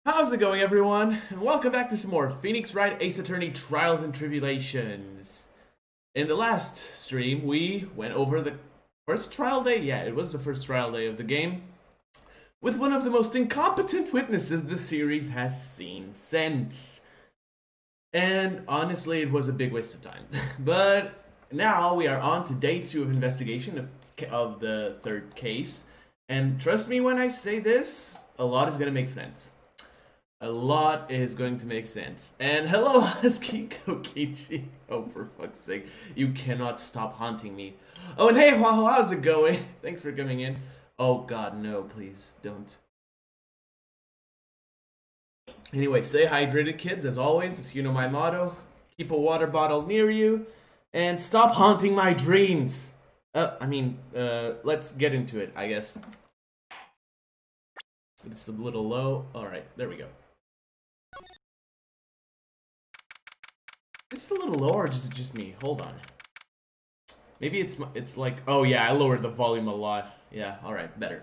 How's it going, everyone? And welcome back to some more Phoenix Wright Ace Attorney Trials and Tribulations. In the last stream, we went over the first trial day. Yeah, it was the first trial day of the game, with one of the most incompetent witnesses the series has seen since. And honestly, it was a big waste of time. But now we are on to day 2 of investigation of the third case. And trust me when I say this, a lot is gonna make sense. A lot is going to make sense. And hello, Husky Kokichi. Oh, for fuck's sake. You cannot stop haunting me. Oh, and hey, Wahoo, how's it going? Thanks for coming in. Oh, God, no, please, don't. Anyway, stay hydrated, kids, as always. You know my motto. Keep a water bottle near you. And stop haunting my dreams. Let's get into it, I guess. It's a little low. Alright, there we go. It's a little low, or is it just me? Hold on. Maybe it's like, oh yeah, I lowered the volume a lot. Yeah, alright, better.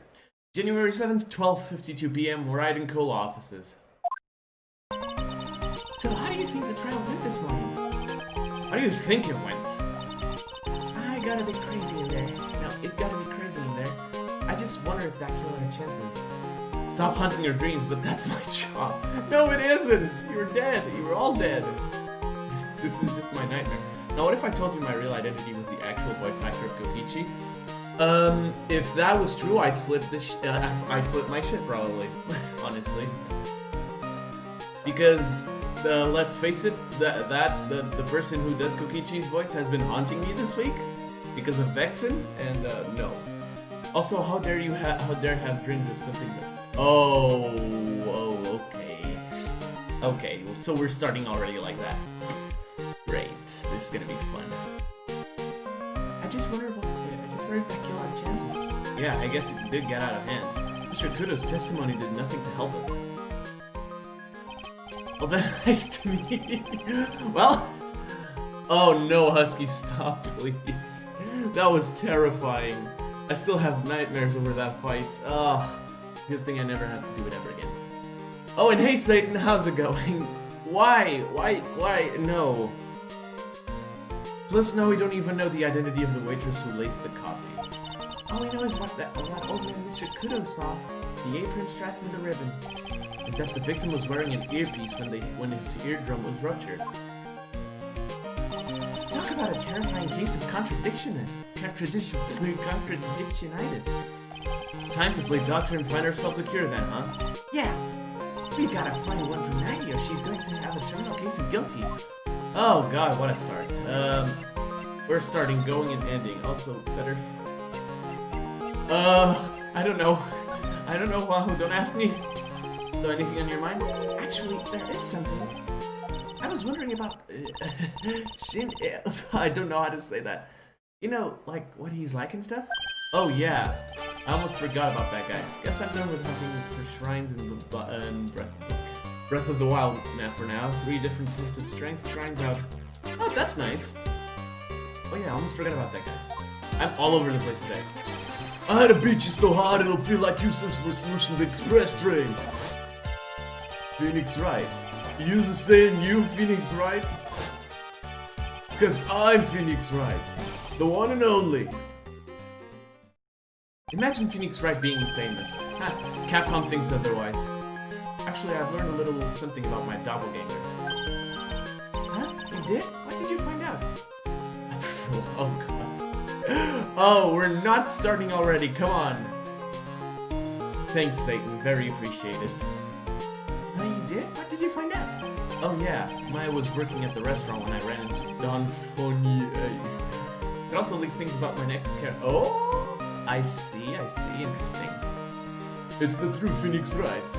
January 7th, 12:52 p.m., Wright and Cole offices. So how do you think the trial went this morning? How do you think it went? I got a bit crazy in there. No, it got a bit crazy in there. I just wonder if that killed our chances. Stop hunting your dreams, but that's my job. No, it isn't! You're dead. You were all dead. This is just my nightmare. Now, what if I told you my real identity was the actual voice actor of Kokichi? If that was true, I'd flip I'd flip my shit probably, honestly. Because let's face it, the person who does Kokichi's voice has been haunting me this week because of Vexen, and no. Also, how dare have dreams of something that? Oh, okay. Okay, so we're starting already like that. Great, this is gonna be fun. I just wonder if that killed our chances. Yeah, I guess it did get out of hand. Mr. Kudo's testimony did nothing to help us. Well then, nice to meet you. Well, oh no, Husky, stop, please. That was terrifying. I still have nightmares over that fight. Ugh, good thing I never have to do it ever again. Oh, and hey Satan, how's it going? Why, no. Plus, now we don't even know the identity of the waitress who laced the coffee. All we know is what old man Mr. Kudo saw, the apron straps and the ribbon, and that the victim was wearing an earpiece when his eardrum was ruptured. Talk about a terrifying case of contradictionitis. Time to play doctor and find ourselves a cure then, huh? Yeah. We gotta find one from Maggie or she's going to have a terminal case of guilty. Oh god, what a start. We're starting, going, and ending. Also, better... I don't know. Wahoo, don't ask me. So, anything on your mind? Actually, there is something. I was wondering about... I don't know how to say that. You know, like, what he's like and stuff? Oh, yeah. I almost forgot about that guy. Guess I'm done with hunting for shrines and Breath of the Wild for now. 3 different tests of strength shrines out. Oh, that's nice. Oh yeah, I almost forgot about that guy. I'm all over the place today. I had to beat you so hard it'll feel like you since we're smooshing the express train. Phoenix Wright. You use the saying you, Phoenix Wright? Because I'm Phoenix Wright. The one and only. Imagine Phoenix Wright being famous. Ha, Capcom thinks otherwise. Actually, I've learned a little something about my doppelganger. Huh? You did? What did you find out? Oh, God. Oh, we're not starting already. Come on. Thanks, Satan. Very appreciated. Oh, you did? What did you find out? Oh, yeah. Maya was working at the restaurant when I ran into Don Fournier. Could also leak things about my next character. Oh, I see. Interesting. It's the true Phoenix Wright.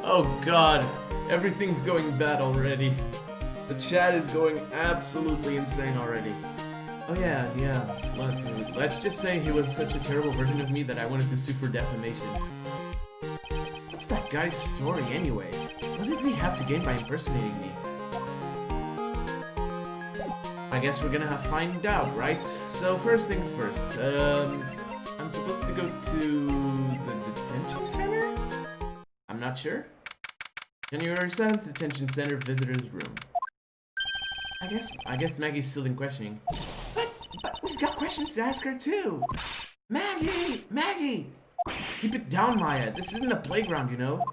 Oh god, everything's going bad already. The chat is going absolutely insane already. Oh yeah, let's just say he was such a terrible version of me that I wanted to sue for defamation. What's that guy's story anyway? What does he have to gain by impersonating me? I guess we're gonna have to find out, right? So first things first, I'm supposed to go to the detention center? I'm not sure. January 7th, detention center, visitor's room. I guess Maggie's still in questioning. But we've got questions to ask her too. Maggie! Maggie! Keep it down, Maya. This isn't a playground, you know.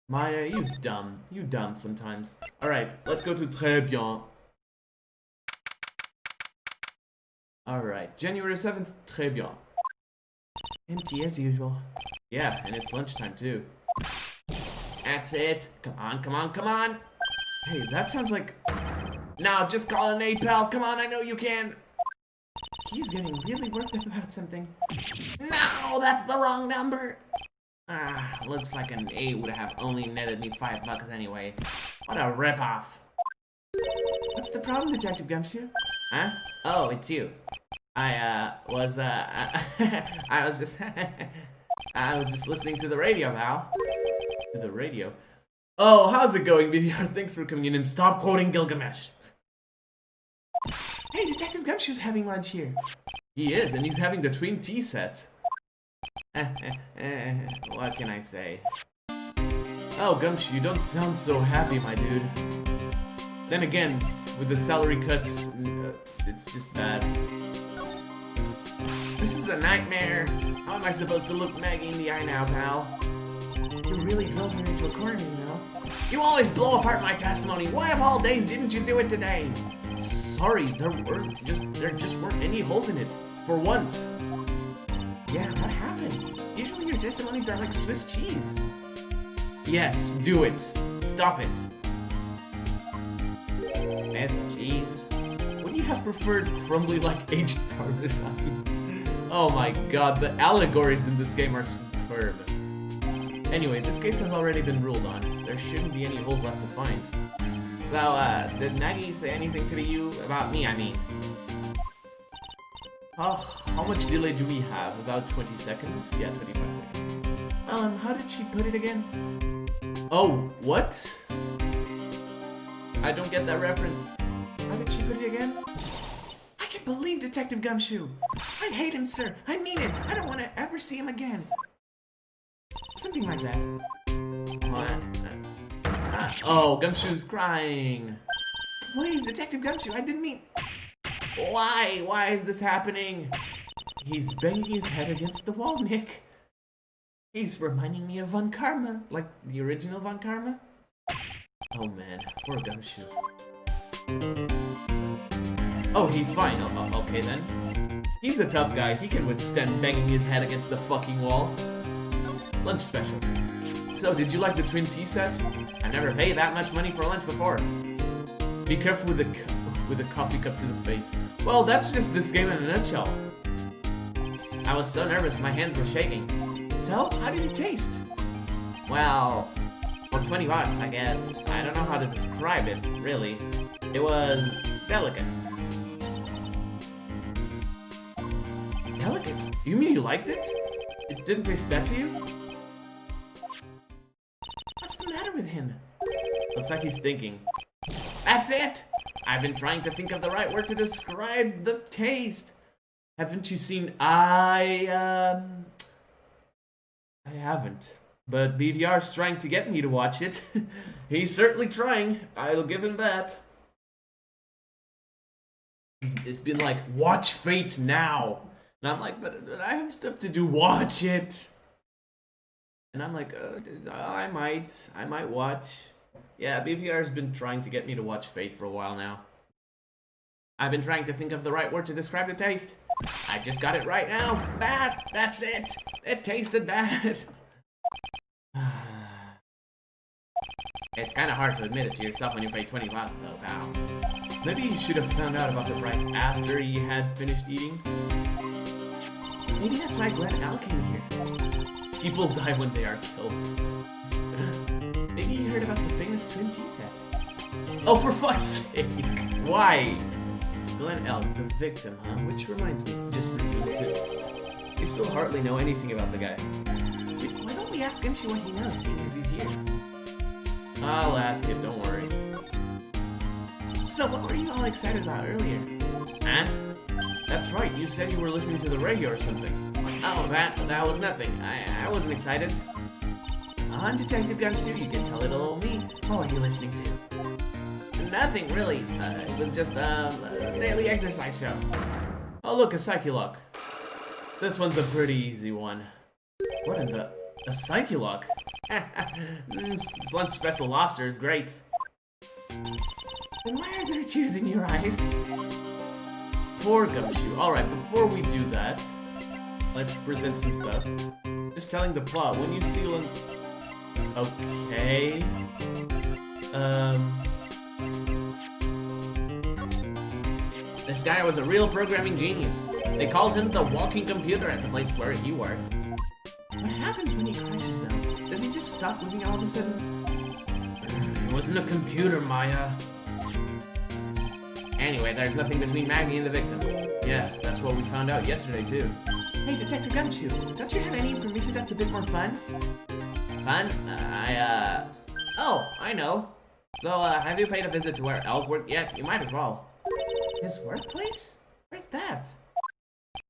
Maya, you dumb. You dumb sometimes. Alright, let's go to très bien. Alright, January 7th, très bien. Empty as usual. Yeah, and it's lunchtime too. That's it. Come on, come on, come on. Hey, that sounds like... No, just call an A, pal. Come on, I know you can. He's getting really worked up about something. No, that's the wrong number. Ah, looks like an A would have only netted me $5 anyway. What a ripoff. What's the problem, Detective Gumshoe? Huh? Oh, it's you. I was just I was just listening to the radio, pal. To the radio? Oh, how's it going, BVR? Thanks for coming in and stop quoting Gilgamesh. Hey, Detective Gumshoe's having lunch here. He is, and he's having the twin tea set. What can I say? Oh, Gumshoe, you don't sound so happy, my dude. Then again, with the salary cuts, it's just bad. This is a nightmare. How am I supposed to look Maggie in the eye now, pal? You really drove her into a corner, you know? You always blow apart my testimony. Why of all days didn't you do it today? Sorry, there just weren't any holes in it. For once. Yeah, what happened? Usually your testimonies are like Swiss cheese. Yes, do it. Stop it. Swiss cheese? Would you have preferred crumbly like aged parmesan? Oh my god, the allegories in this game are superb. Anyway, this case has already been ruled on. There shouldn't be any holes left to find. So, did Maggie say anything to you about me, I mean? How much delay do we have? About 20 seconds? Yeah, 25 seconds. How did she put it again? Oh, what? I don't get that reference. How did she put it again? I can't believe Detective Gumshoe. I hate him, sir. I mean it. I don't want to ever see him again. Something like that. What? Oh, Gumshoe's crying. Please, Detective Gumshoe, I didn't mean... Why? Why is this happening? He's banging his head against the wall, Nick. He's reminding me of Von Karma, like the original Von Karma. Oh man, poor Gumshoe. Oh, he's fine. Okay then. He's a tough guy. He can withstand banging his head against the fucking wall. Lunch special. So, did you like the twin tea set? I never paid that much money for lunch before. Be careful with the coffee cup to the face. Well, that's just this game in a nutshell. I was so nervous, my hands were shaking. So, how did it taste? Well, for $20, I guess. I don't know how to describe it, really. It was delicate. Delicate? You mean you liked it? It didn't taste bad to you? What's the matter with him? Looks like he's thinking. That's it! I've been trying to think of the right word to describe the taste. Haven't you seen... I haven't. But BVR's trying to get me to watch it. He's certainly trying. I'll give him that. It's been like, watch Fate now. And I'm like, but I have stuff to do. Watch it. And I'm like, I might watch. Yeah, BVR's been trying to get me to watch Fate for a while now. I've been trying to think of the right word to describe the taste. I just got it right now. Bad. That's it. It tasted bad. It's kind of hard to admit it to yourself when you pay $20 though, pal. Maybe you should have found out about the price after you had finished eating. Maybe that's why Glenn Al came here. People die when they are killed. Maybe you heard about the famous twin tea set. Oh, for fuck's sake! Why? Glenn L, the victim, huh? Which reminds me, just resumes it. You still hardly know anything about the guy. Why don't we ask him what he knows, seeing as he's here? I'll ask him, don't worry. So what were you all excited about earlier? Huh? That's right, you said you were listening to the radio or something. Oh, that was nothing. I wasn't excited. on, Detective Gumshoe. You can tell little old me. What were you listening to? Nothing, really. It was just a daily exercise show. Oh, look, a Psyche-Lock. This one's a pretty easy one. What in the... A Psyche-Lock? This lunch special lobster is great. Then why are there tears in your eyes? Poor Gumshoe. Alright, before we do that, let's present some stuff. Just telling the plot. When you seal an... Okay... This guy was a real programming genius. They called him the walking computer at the place where he worked. What happens when he crushes them? Does he just stop moving all of a sudden? It wasn't a computer, Maya. Anyway, there's nothing between Maggie and the victim. Yeah, that's what we found out yesterday, too. Hey, Detective Gumshoe, don't you have any information that's a bit more fun? Fun? Oh, I know. So, have you paid a visit to where Elk worked yet? You might as well. His workplace? Where's that?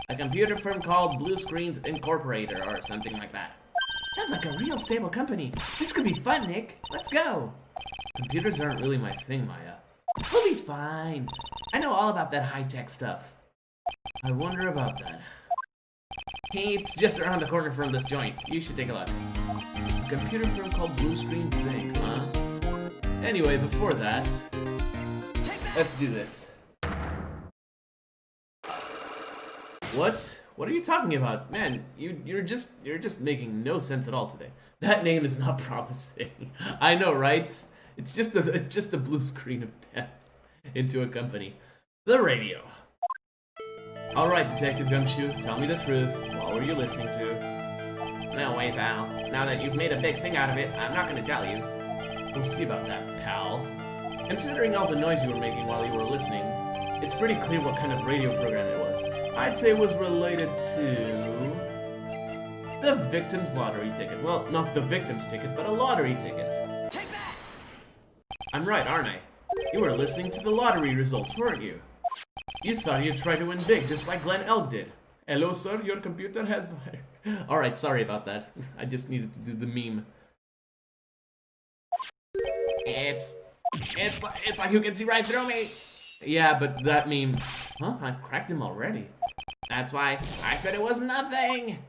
A computer firm called Blue Screens Incorporated or something like that. Sounds like a real stable company. This could be fun, Nick. Let's go. Computers aren't really my thing, Maya. We'll be fine. I know all about that high-tech stuff. I wonder about that. Hey, it's just around the corner from this joint. You should take a look. A computer firm called Blue Screens Inc., huh? Anyway, before that, let's do this. What? What are you talking about? Man, you're just making no sense at all today. That name is not promising. I know, right? It's just a blue screen of death into a company. The radio. Alright, Detective Gumshoe, tell me the truth. What were you listening to? No way, pal. Now that you've made a big thing out of it, I'm not gonna tell you. We'll see about that, pal. Considering all the noise you were making while you were listening, it's pretty clear what kind of radio program it was. I'd say it was related to... the victim's lottery ticket. Well, not the victim's ticket, but a lottery ticket. Take that! I'm right, aren't I? You were listening to the lottery results, weren't you? You thought you'd try to win big, just like Glenn Elk did. Hello, sir, your computer has... Alright, sorry about that. I just needed to do the meme. It's like you can see right through me. Yeah, but that meme... Huh? I've cracked him already. That's why I said it was nothing.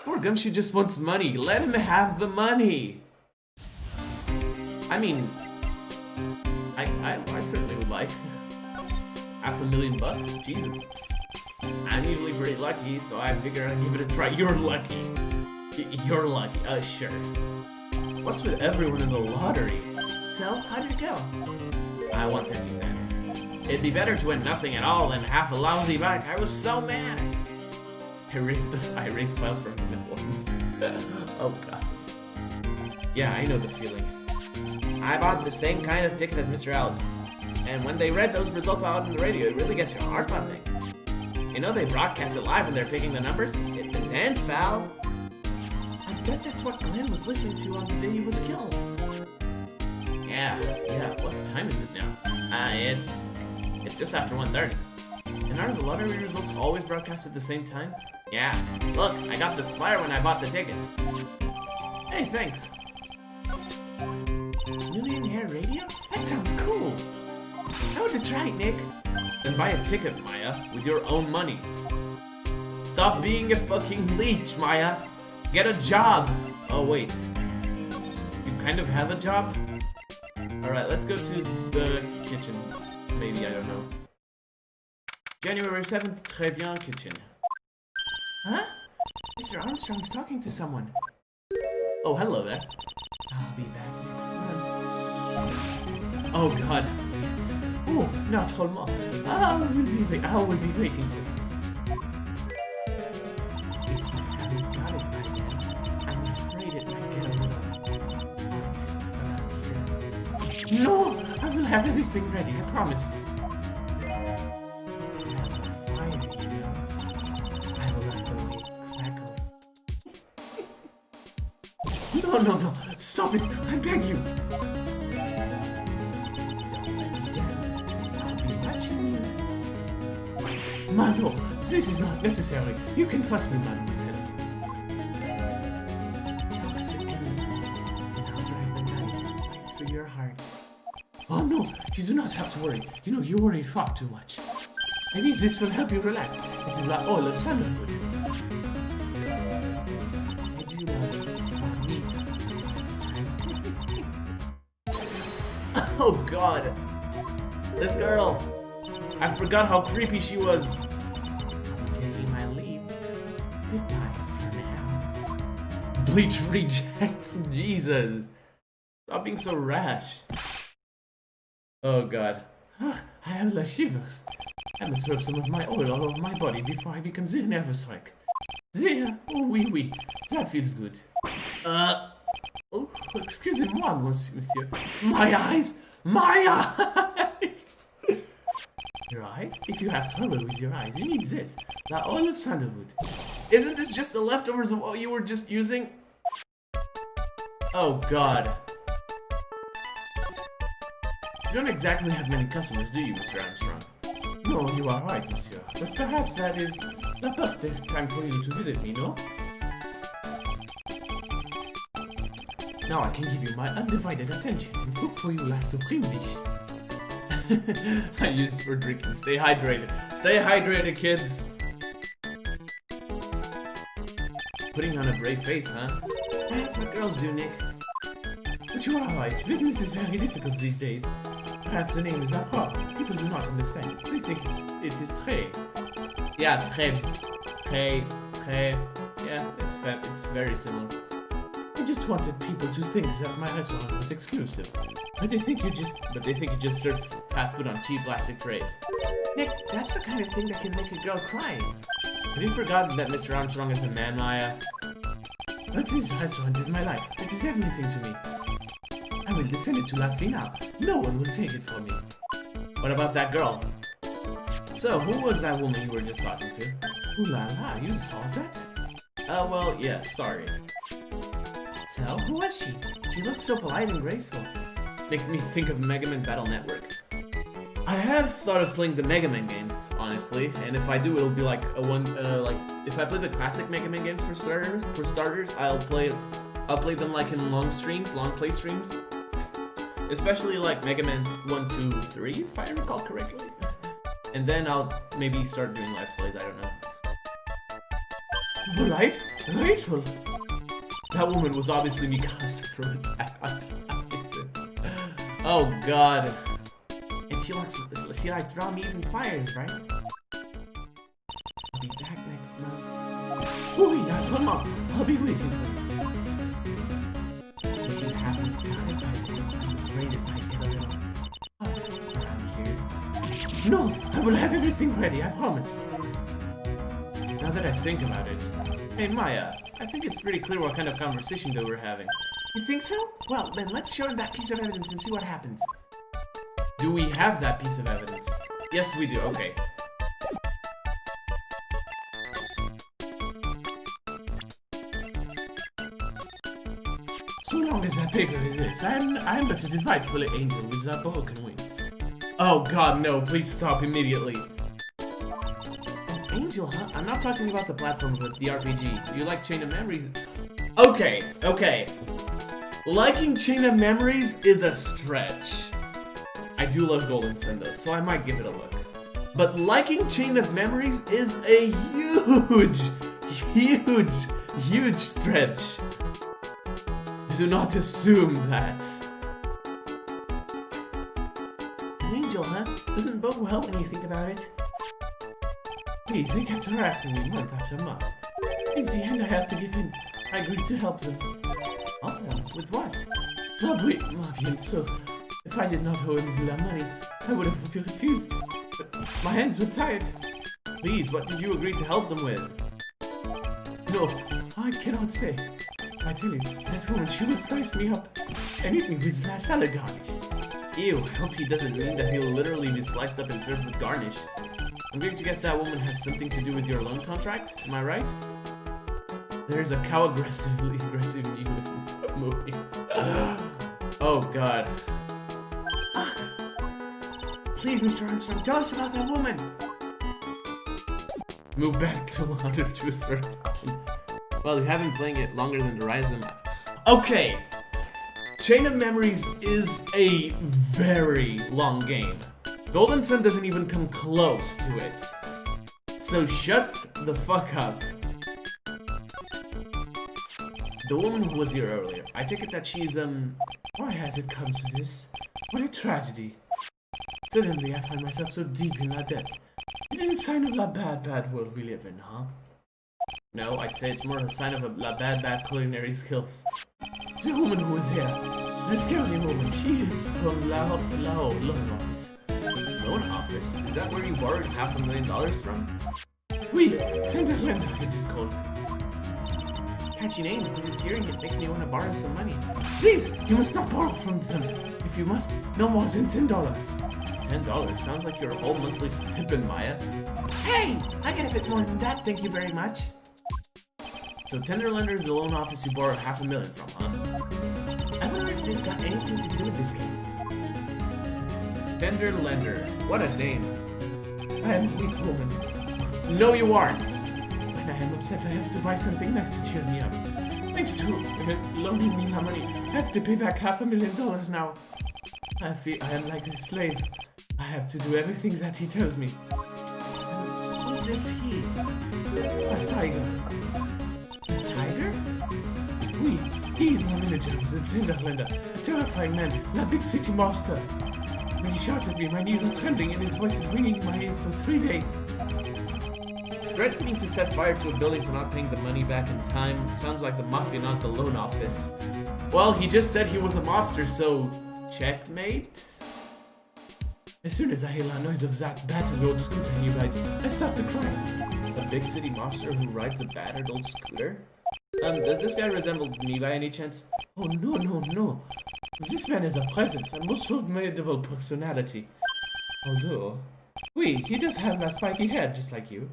Poor Gumshoe just wants money. Let him have the money. I mean... I certainly would like $500,000. Jesus. I'm usually pretty lucky, so I figure I'd give it a try. You're lucky. You're lucky. Sure. What's with everyone in the lottery? So, how did it go? I won 50 cents. It'd be better to win nothing at all than half a lousy buck. I was so mad. I erased files from him at once. Oh god. Yeah, I know the feeling. I bought the same kind of ticket as Mr. Allen. And when they read those results out on the radio, it really gets your heart pumping. You know they broadcast it live when they're picking the numbers? It's intense, pal. I bet that's what Glenn was listening to on the day he was killed. Yeah, what time is it now? It's just after 1:30. And are the lottery results always broadcast at the same time? Yeah. Look, I got this flyer when I bought the tickets. Hey, thanks. Millionaire radio? That sounds cool. I want to try it, Nick. Then buy a ticket, Maya, with your own money. Stop being a fucking leech, Maya. Get a job. Oh, wait. You kind of have a job? Alright, let's go to the kitchen. Maybe, I don't know. January 7th, très bien, kitchen. Huh? Mr. Armstrong's talking to someone. Oh, hello there. I'll be back next month. Oh, God. Oh, not Holma. I will be waiting for you. If you haven't got it by then, I'm afraid it might get a little hot here. No! I will have everything ready, I promise. No, stop it, I beg you. Don't let me down. I'll be watching you. Mano, this is not necessary. You can trust me, mademoiselle. your heart. Oh no, you do not have to worry. You know, you worry far too much. Maybe this will help you relax. It is the oil of sandalwood. I do love meat. Oh god. This girl. I forgot how creepy she was. I'll be taking my leave. Goodbye for now. Bleach reject. Jesus. Stop being so rash. Oh god. I have the shivers. I must rub some of my oil all over my body before I become the nervous wreck. There. Oh, oui, oui. That feels good. Oh, excusez-moi, monsieur. My eyes! My eyes! Your eyes? If you have trouble with your eyes, you need this. The oil of sandalwood. Isn't this just the leftovers of what you were just using? Oh god. You don't exactly have many customers, do you, Mr. Armstrong? No, you are right, monsieur. But perhaps that is the perfect time for you to visit me, no? Now I can give you my undivided attention and cook for you la supreme dish. I use it for drinking. Stay hydrated. Stay hydrated, kids. Putting on a brave face, huh? That's what girls do, Nick. But you are right. Business is very difficult these days. Perhaps the name is not problem. People do not understand. They think it is très. Yeah, très. Yeah, it's very similar. I just wanted people to think that my restaurant was exclusive. But they think you just serve fast food on cheap plastic trays. Nick, that's the kind of thing that can make a girl cry. Have you forgotten that Mr. Armstrong is a man, Maya? But this restaurant is my life. It is everything to me. I will defend it to la finale. No one will take it from me. What about that girl? So, who was that woman you were just talking to? Ooh la la, you saw that? Well, yeah, sorry. So, who was she? She looks so polite and graceful. Makes me think of Mega Man Battle Network. I have thought of playing the Mega Man games, honestly, and if I do, it'll be like if I play the classic Mega Man games for starters, I'll play them like in long play streams. Especially like Mega Man 1, 2, 3, if I recall correctly. And then I'll maybe start doing Let's Plays, I don't know. Polite? Graceful? That woman was obviously Mikasa from Attack on Titan. Oh god. And she likes raw meat and fires, right? I'll be back next month. Ooh, not long. I'll be waiting for you. If you haven't got it by then, I'm afraid it might get a little hot around here. No, I will have everything ready, I promise. Now that I think about it, hey Maya, I think it's pretty clear what kind of conversation that we're having. You think so? Well, then let's show him that piece of evidence and see what happens. Do we have that piece of evidence? Yes, we do. Okay. So long as that paper is this, I am but a delightful angel with a broken wings. Oh god, no, please stop immediately. An angel, huh? I'm not talking about the platform, but the RPG. You like Chain of Memories? Okay. Liking Chain of Memories is a stretch. I do love Golden Sun though, so I might give it a look. But liking Chain of Memories is a huge stretch. Do not assume that. An angel, huh? Doesn't bode well when you think about it. Please, they kept harassing me month after month. In the end, I had to give in. I agreed to help them. Help them? With what? Bien, so if I did not owe him the money, I would have refused. But my hands were tied. Please, what did you agree to help them with? No, I cannot say. I tell you, that woman, she will slice me up and eat me with salad garnish. Ew, I hope he doesn't mean that he'll literally be sliced up and served with garnish. I'm going to guess that woman has something to do with your loan contract, am I right? There's a cow aggressive movie. Oh god. Please, Mr. Armstrong, tell us about that woman! Move back to London to a certain time. Well, you haven't been playing it longer than the Rise of Okay! Chain of Memories is a very long game. Golden Sun doesn't even come close to it. So shut the fuck up. The woman who was here earlier, I take it that she's, why has it come to this? What a tragedy. Suddenly I find myself so deep in my debt. It is a sign of the bad world we live in, huh? No, I'd say it's more a sign of a bad culinary skills. The woman who was here, the scary woman, she is from loan office. Loan office? Is that where you borrowed $500,000 from? Oui, tender lender it is called. Catchy name, just hearing it makes me want to borrow some money. Please, you must not borrow from them. If you must, no more than $10. $10? Sounds like your whole monthly stipend, Maya. Hey, I get a bit more than that, thank you very much. So tender lender is the loan office you borrowed $500,000 from, huh? I wonder if they've got anything to do with this case. Tender lender, what a name. I am a weak woman. No, you aren't. When I am upset, I have to buy something nice to cheer me up. Thanks to loaning me my money, I have to pay back $500,000 now. I feel I am like a slave. I have to do everything that he tells me. Who's this he? A tiger. A tiger? Oui, he is the manager of the tender lender, a terrifying man, a big city monster. When he shouts at me, my knees are trembling and his voice is ringing in my ears for 3 days. Threatening to set fire to a building for not paying the money back in time sounds like the mafia, not the loan office. Well, he just said he was a mobster, so checkmate? As soon as I hear the noise of that battered old scooter he rides, I start to cry. A big city mobster who rides a battered old scooter? Does this guy resemble me by any chance? Oh, no. This man is a presence, a most formidable personality. Although, oui, he does have that spiky hair just like you.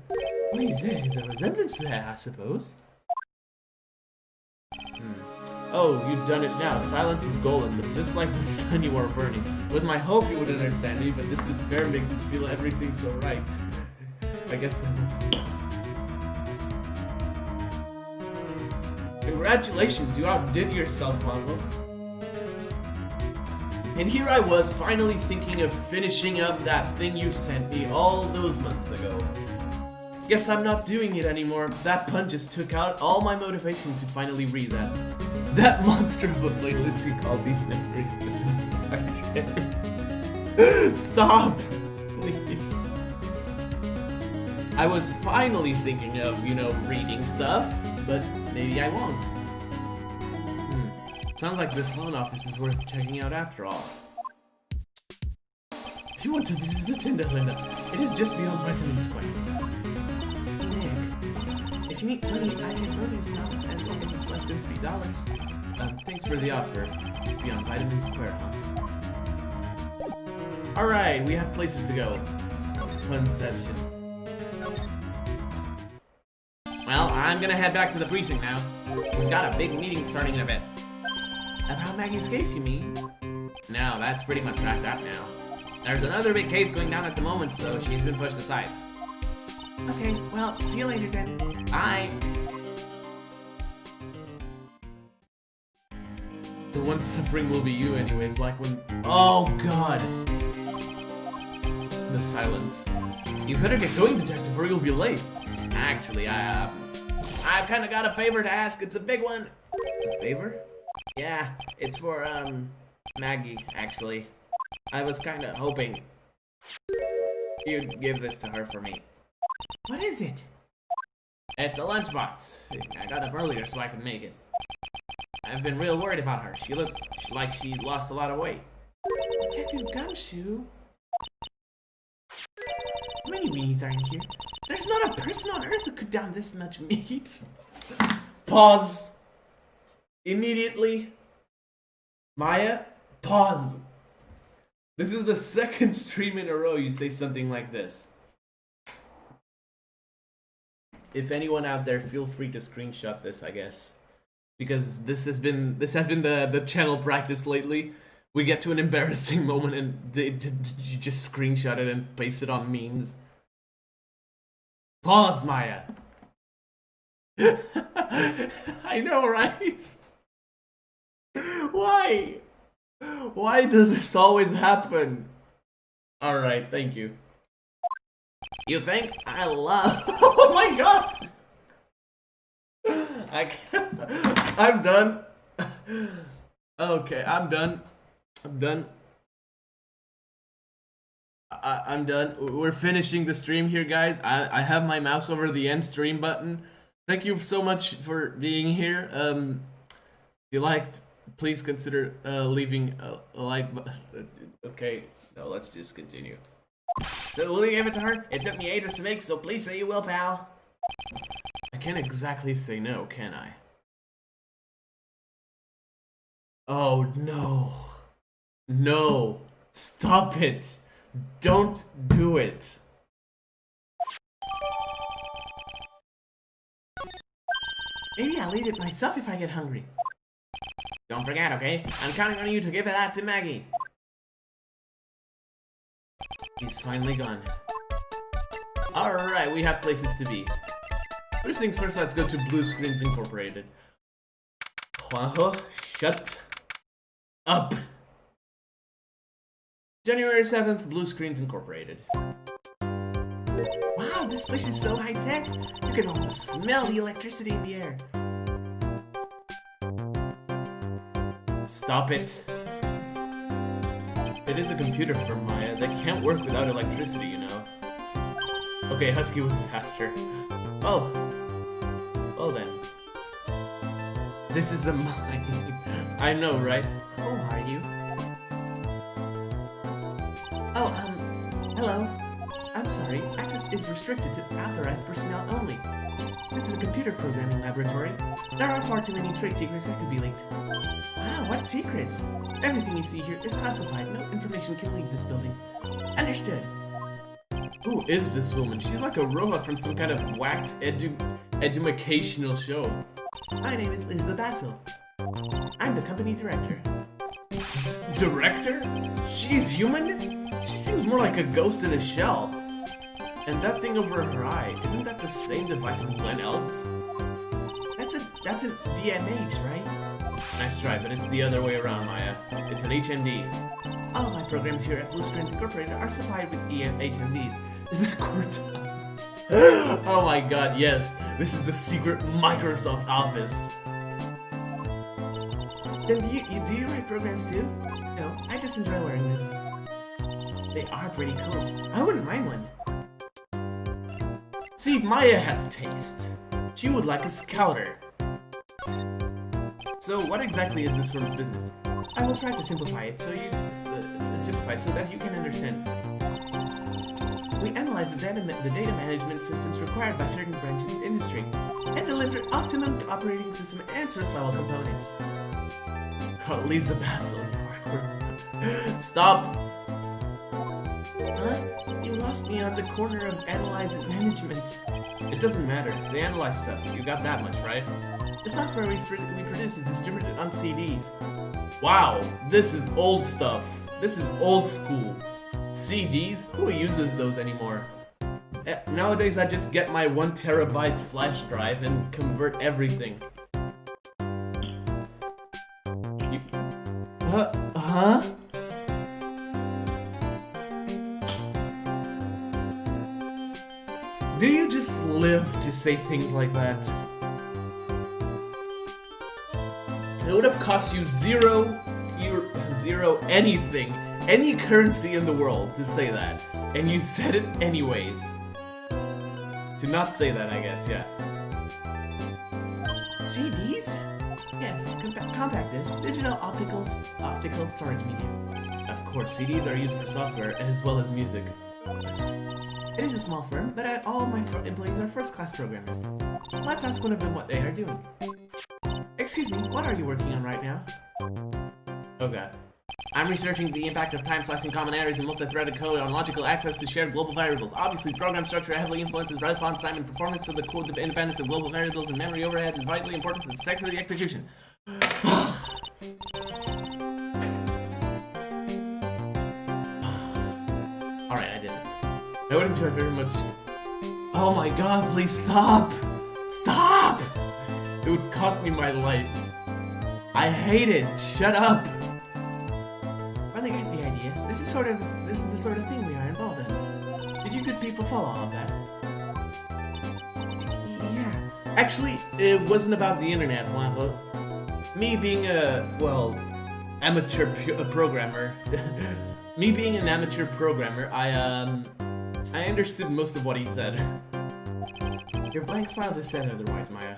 Wait, there is a resemblance there, I suppose. Oh, you've done it now. Silence is golden, but just like the sun you are burning. It was my hope you would understand me, but this despair makes it feel everything so right. I guess so. Congratulations, you outdid yourself, Mongo. And here I was, finally thinking of finishing up that thing you sent me all those months ago. Guess I'm not doing it anymore. That pun just took out all my motivation to finally read that. That monster of a playlist you called these memories. Stop! Please. I was finally thinking of, reading stuff, but maybe I won't. Sounds like this loan office is worth checking out after all. If you want to visit the tender lender, it is just beyond Vitamin Square. Nick, if you need money, I can loan you some, as long as it's less than $3. Thanks for the offer. Just beyond Vitamin Square, huh? Alright, we have places to go. Punception. Well, I'm gonna head back to the precinct now. We've got a big meeting starting in a bit. About Maggie's case, you mean? No, that's pretty much wrapped up now. There's another big case going down at the moment, so she's been pushed aside. Okay, well, see you later then. Bye! The one suffering will be you anyways, like when... Oh god! The silence. You better get going, detective, or you'll be late. Actually, I've kinda got a favor to ask, it's a big one. A favor? Yeah, it's for, Maggie, actually. I was kinda hoping you'd give this to her for me. What is it? It's a lunchbox. I got up earlier so I could make it. I've been real worried about her. She looked like she lost a lot of weight. Detective Gumshoe? How many weenies are in here? There's not a person on earth who could down this much meat. Pause. Immediately. Maya, pause. This is the second stream in a row you say something like this. If anyone out there, feel free to screenshot this, I guess. Because this has been the channel practice lately. We get to an embarrassing moment and you just screenshot it and paste it on memes. Pause, Maya. I know, right? Why? Why does this always happen? Alright, thank you. You think I love... Oh my god! I can't... I'm done. Okay, I'm done. I'm done. I'm done. We're finishing the stream here, guys. I have my mouse over the end stream button. Thank you so much for being here. If you liked, please consider leaving a like. Okay, no, let's just continue. So will you give it to her? It took me ages to make, so please say you will, pal. I can't exactly say no, can I? Oh no. No. Stop it. Don't do it. Maybe I'll eat it myself if I get hungry. Don't forget, okay? I'm counting on you to give that to Maggie. He's finally gone. Alright, we have places to be. First things first, let's go to Blue Screens Incorporated. Juanjo, shut up. January 7th, Blue Screens Incorporated. Wow, this place is so high-tech. You can almost smell the electricity in the air. Stop it. It is a computer firm, Maya. They can't work without electricity, you know. Okay, Husky was faster. Oh. Well then. This is a mine. I know, right? Who are you? Oh, hello. I'm sorry, access is restricted to authorized personnel only. This is a computer programming laboratory. There are far too many trade secrets that could be leaked. Wow, what secrets? Everything you see here is classified. No information can leave this building. Understood. Who is this woman? She's like a robot from some kind of whacked educational show. My name is Lisa Basil. I'm the company director. Director? She's human? She seems more like a ghost in a shell. And that thing over her eye, isn't that the same device as Glenn Ellis? That's a DMH, right? Nice try, but it's the other way around, Maya. It's an HMD. All my programs here at Blue Screens Incorporated are supplied with HMDs. Isn't that Cortana? Oh my god, yes. This is the secret Microsoft Office. Then do you write programs too? No, I just enjoy wearing this. They are pretty cool. I wouldn't mind one. See, Maya has taste. She would like a scouter. So, what exactly is this firm's business? I will try to simplify it so that you can understand. We analyze the data management systems required by certain branches of industry and deliver optimum operating system and source level components. Lisa Basil, stop! Huh? You lost me on the corner of analyze and management. It doesn't matter. They analyze stuff. You got that much, right? The software we produce is distributed on CDs. Wow, this is old stuff. This is old school. CDs? Who uses those anymore? Nowadays, I just get my 1 terabyte flash drive and convert everything. Huh? Do you just live to say things like that? It would have cost you zero anything, any currency in the world to say that. And you said it anyways. To not say that, I guess, yeah. CDs? Yes, compact disc, digital optical storage medium. Of course, CDs are used for software as well as music. It is a small firm, but all my employees are first-class programmers. Let's ask one of them what they are doing. Excuse me, what are you working on right now? Oh god. I'm researching the impact of time-slicing common errors in multi-threaded code on logical access to shared global variables. Obviously, program structure heavily influences response time and performance, so the code independence of global variables and memory overhead is vitally important to the success of the execution. Alright, I did it. I would enjoy very much... Oh my god, please stop! Stop! It would cost me my life. I hate it. Shut up. This is the sort of thing we are involved in. Did you good people follow all of that? Yeah. Actually, it wasn't about the internet, Wampa. Me being a, well, amateur programmer. Me being an amateur programmer, I understood most of what he said. Your blank smile just said otherwise, Maya.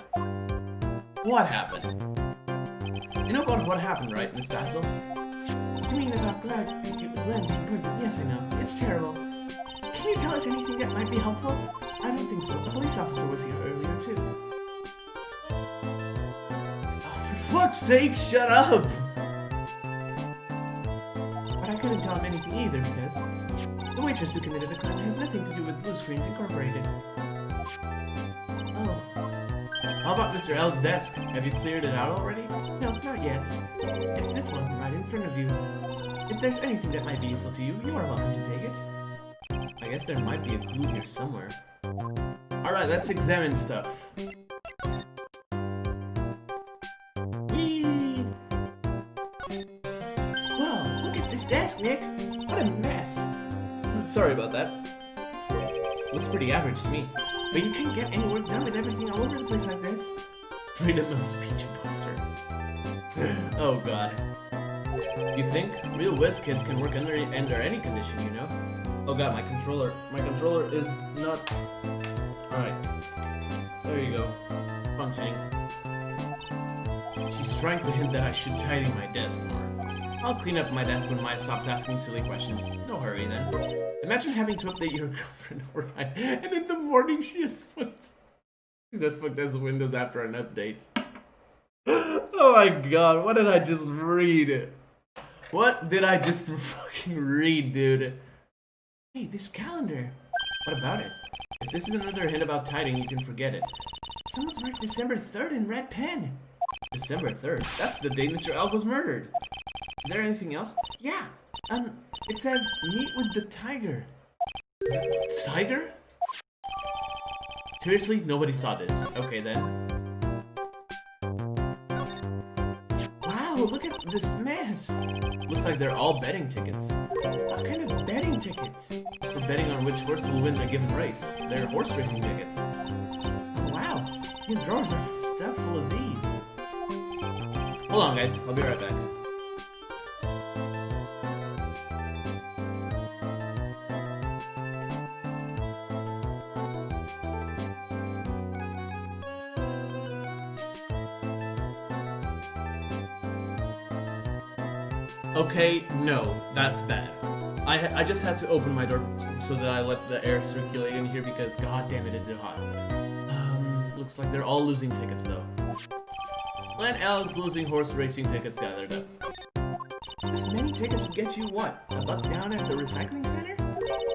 What happened? You know about what happened, right, Miss Basil? You mean about Glenn being prison? Yes, I know. It's terrible. Can you tell us anything that might be helpful? I don't think so. A police officer was here earlier, too. Oh, for fuck's sake, shut up! But I couldn't tell him anything either because the waitress who committed the crime has nothing to do with Blue Screens Incorporated. Oh. How about Mr. L's desk? Have you cleared it out already? No, not yet. It's this one, right in front of you. If there's anything that might be useful to you, you are welcome to take it. I guess there might be a clue here somewhere. Alright, let's examine stuff. Whee! Whoa, look at this desk, Nick! What a mess! Sorry about that. Looks pretty average to me. But you can't get any work done with everything all over the place like this. Freedom of speech buster. Oh god. You think? Real West kids can work under any condition, you know? Oh god, my controller is not... Alright. There you go. Functioning. She's trying to hint that I should tidy my desk more. I'll clean up my desk when Maya stops asking silly questions. No hurry then. Imagine having to update your girlfriend overnight, and in the morning she has fucked as Windows after an update. Oh my god, what did I just read? What did I just fucking read, dude? Hey, this calendar. What about it? If this is another hint about tidying, you can forget it. Someone's marked December 3rd in red pen. December 3rd? That's the day Mr. Elk was murdered. Is there anything else? Yeah. It says, meet with the tiger. Tiger? Seriously? Nobody saw this. Okay, then. Wow, look at this mess. Looks like they're all betting tickets. What kind of betting tickets? For betting on which horse will win a given race. They're horse racing tickets. Oh, wow. These drawers are stuffed full of these. Hold on, guys. I'll be right back. Okay, no, that's bad. I just had to open my door so that I let the air circulate in here because god damn it is it hot. Looks like they're all losing tickets though. Glenn Alex losing horse racing tickets gathered up. This many tickets will get you what? A buck down at the recycling center?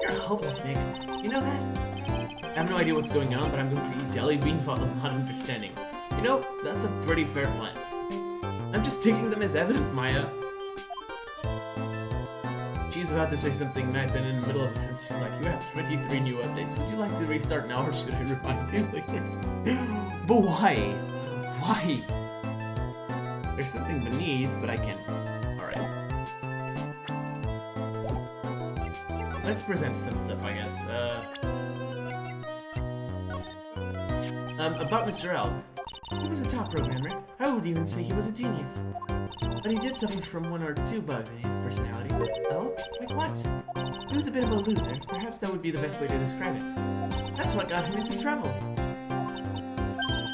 You're hopeless, Nick. You know that? I have no idea what's going on, but I'm going to eat jelly beans while I'm not understanding. You know, that's a pretty fair plan. I'm just taking them as evidence, Maya. She's about to say something nice, and in the middle of it, since she's like, you have 23 new updates. Would you like to restart now, or should I remind you later? But why? Why? There's something beneath, but I can't. Alright. Let's present some stuff, I guess. About Mr. L. He was a top programmer. I would even say he was a genius. But he did suffer from one or two bugs in his personality. Oh? Like what? He was a bit of a loser. Perhaps that would be the best way to describe it. That's what got him into trouble.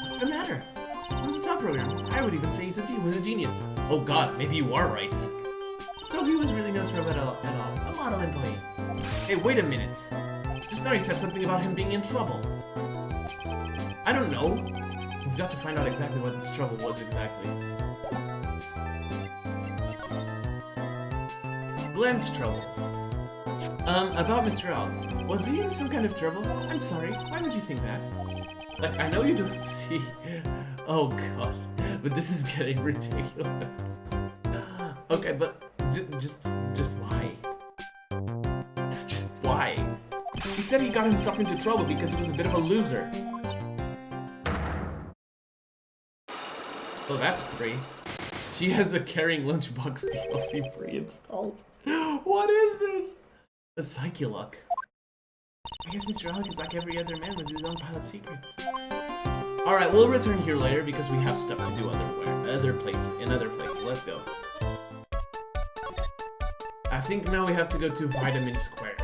What's the matter? He was a top programmer. I would even say he was a genius. Oh god, maybe you are right. So he was really no trouble at all. A model employee. Hey, wait a minute. Just now you said something about him being in trouble. I don't know. We've got to find out exactly what this trouble was exactly. Glenn's troubles. About Mr. L. Was he in some kind of trouble? I'm sorry, why would you think that? Like, I know you don't see... Oh god, but this is getting ridiculous. Okay, but just why? Just why? He said he got himself into trouble because he was a bit of a loser. Oh, that's 3. She has the Carrying Lunchbox DLC pre-installed. What is this? A Psycholock. I guess Mr. Alec is like every other man with his own pile of secrets. Alright, we'll return here later because we have stuff to do in other places. Let's go. I think now we have to go to Vitamin Square.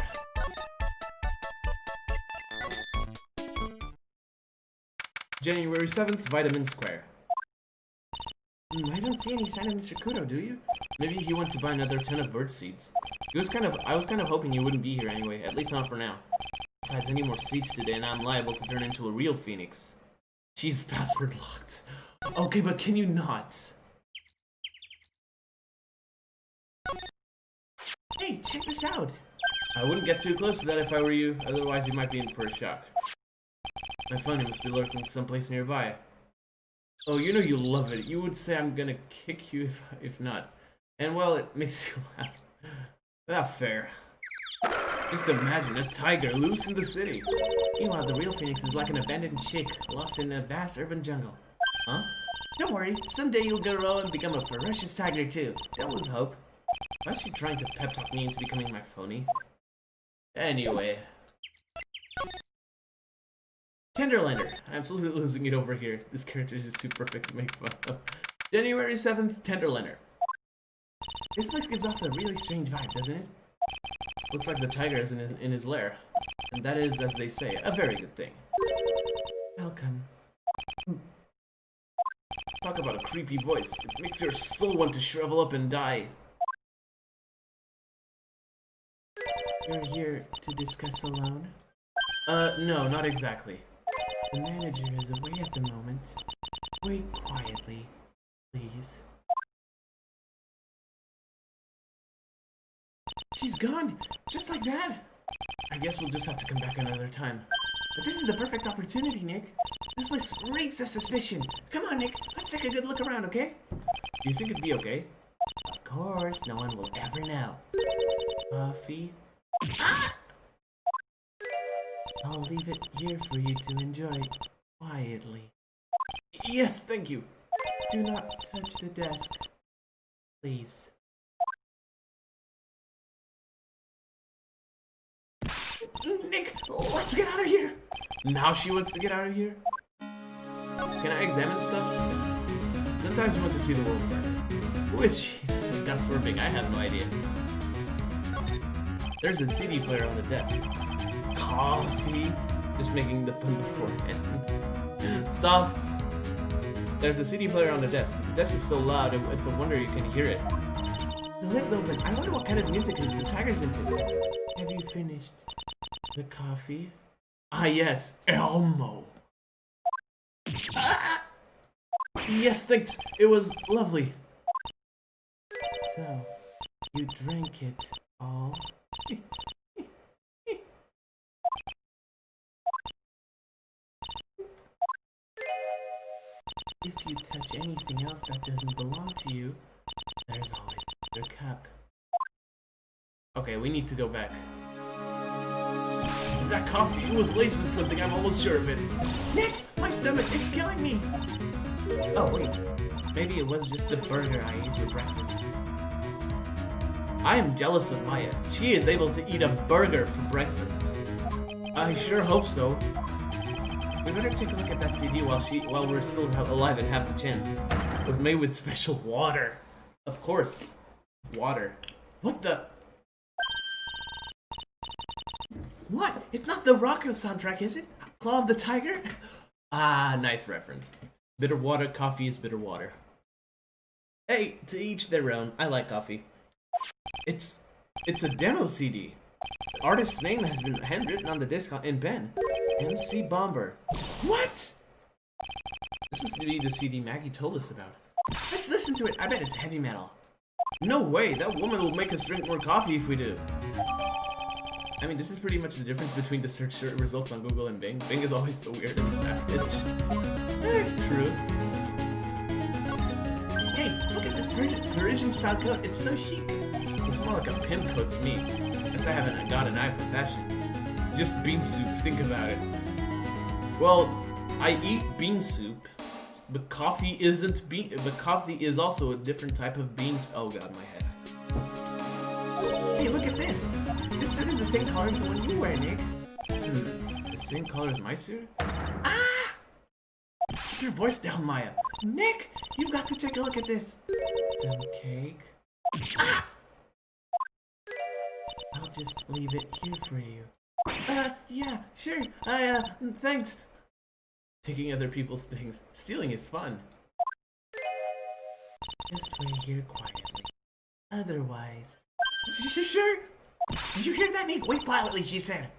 January 7th, Vitamin Square. I don't see any sign of Mr. Kudo, do you? Maybe he went to buy another 10 of bird seeds. I was kind of hoping you wouldn't be here anyway, at least not for now. Besides, any more seeds today and I'm liable to turn into a real phoenix. She's password locked. Okay, but can you not? Hey, check this out! I wouldn't get too close to that if I were you, otherwise you might be in for a shock. My phone must be lurking someplace nearby. Oh, you know you love it. You would say I'm gonna kick you if not. And well, it makes you laugh. That's fair. Just imagine a tiger loose in the city. Meanwhile, the real phoenix is like an abandoned chick lost in a vast urban jungle. Huh? Don't worry, someday you'll grow and become a ferocious tiger too. Don't lose hope. Why is she trying to pep talk me into becoming my phony? Anyway. Tenderlander. I'm absolutely losing it over here. This character is just too perfect to make fun of. January 7th, Tenderlander. This place gives off a really strange vibe, doesn't it? Looks like the tiger is in his lair. And that is, as they say, a very good thing. Welcome. Talk about a creepy voice. It makes your soul want to shrivel up and die. You're here to discuss alone? No, not exactly. The manager is away at the moment. Wait quietly, please. She's gone! Just like that! I guess we'll just have to come back another time. But this is the perfect opportunity, Nick. This place reeks of suspicion. Come on, Nick. Let's take a good look around, okay? Do you think it'd be okay? Of course, no one will ever know. Coffee? Ah! I'll leave it here for you to enjoy quietly. Yes, thank you. Do not touch the desk, please. Nick, let's get out of here. Now she wants to get out of here. Can I examine stuff? Sometimes you want to see the world better. Who is she? That's sort of big. I have no idea. There's a CD player on the desk. Coffee. Just making the pun beforehand. Stop. There's a CD player on the desk. The desk is so loud, it's a wonder you can hear it. The lid's open. I wonder what kind of music the tiger's into. Have you finished the coffee? Ah, yes. Elmo. Ah! Yes, thanks. It was lovely. So, you drank it all? If you touch anything else that doesn't belong to you, there's always another cup. Okay, we need to go back. That coffee, it was laced with something, I'm almost sure of it. Nick, my stomach, it's killing me! Oh, wait. Maybe it was just the burger I ate for breakfast. I am jealous of Maya. She is able to eat a burger for breakfast. I sure hope so. We better take a look at that CD while we're still alive and have the chance. It was made with special water. Of course. Water. What the? What? It's not the Rocco soundtrack, is it? Claw of the Tiger? Ah, nice reference. Bitter water, coffee is bitter water. Hey, to each their own. I like coffee. It's a demo CD. The artist's name has been handwritten on the disc in pen. MC Bomber. What? This must be the CD Maggie told us about. Let's listen to it. I bet it's heavy metal. No way. That woman will make us drink more coffee if we do. I mean, this is pretty much the difference between the search results on Google and Bing. Bing is always so weird and savage. True. Hey, look at this Parisian-style coat. It's so chic. It's more like a pimp coat to me. Guess I haven't got an eye for fashion. Just bean soup, think about it. Well, I eat bean soup, but coffee isn't bean. But coffee is also a different type of beans. Oh god, my head. Hey, look at this. This suit is the same color as the one you wear, Nick. The same color as my suit? Ah! Keep your voice down, Maya. Nick, you've got to take a look at this. Some cake. Ah! I'll just leave it here for you. Yeah, sure. Thanks. Taking other people's things. Stealing is fun. Just wait here quietly. Otherwise... Sure. Did you hear that, Nick? Wait quietly, she said.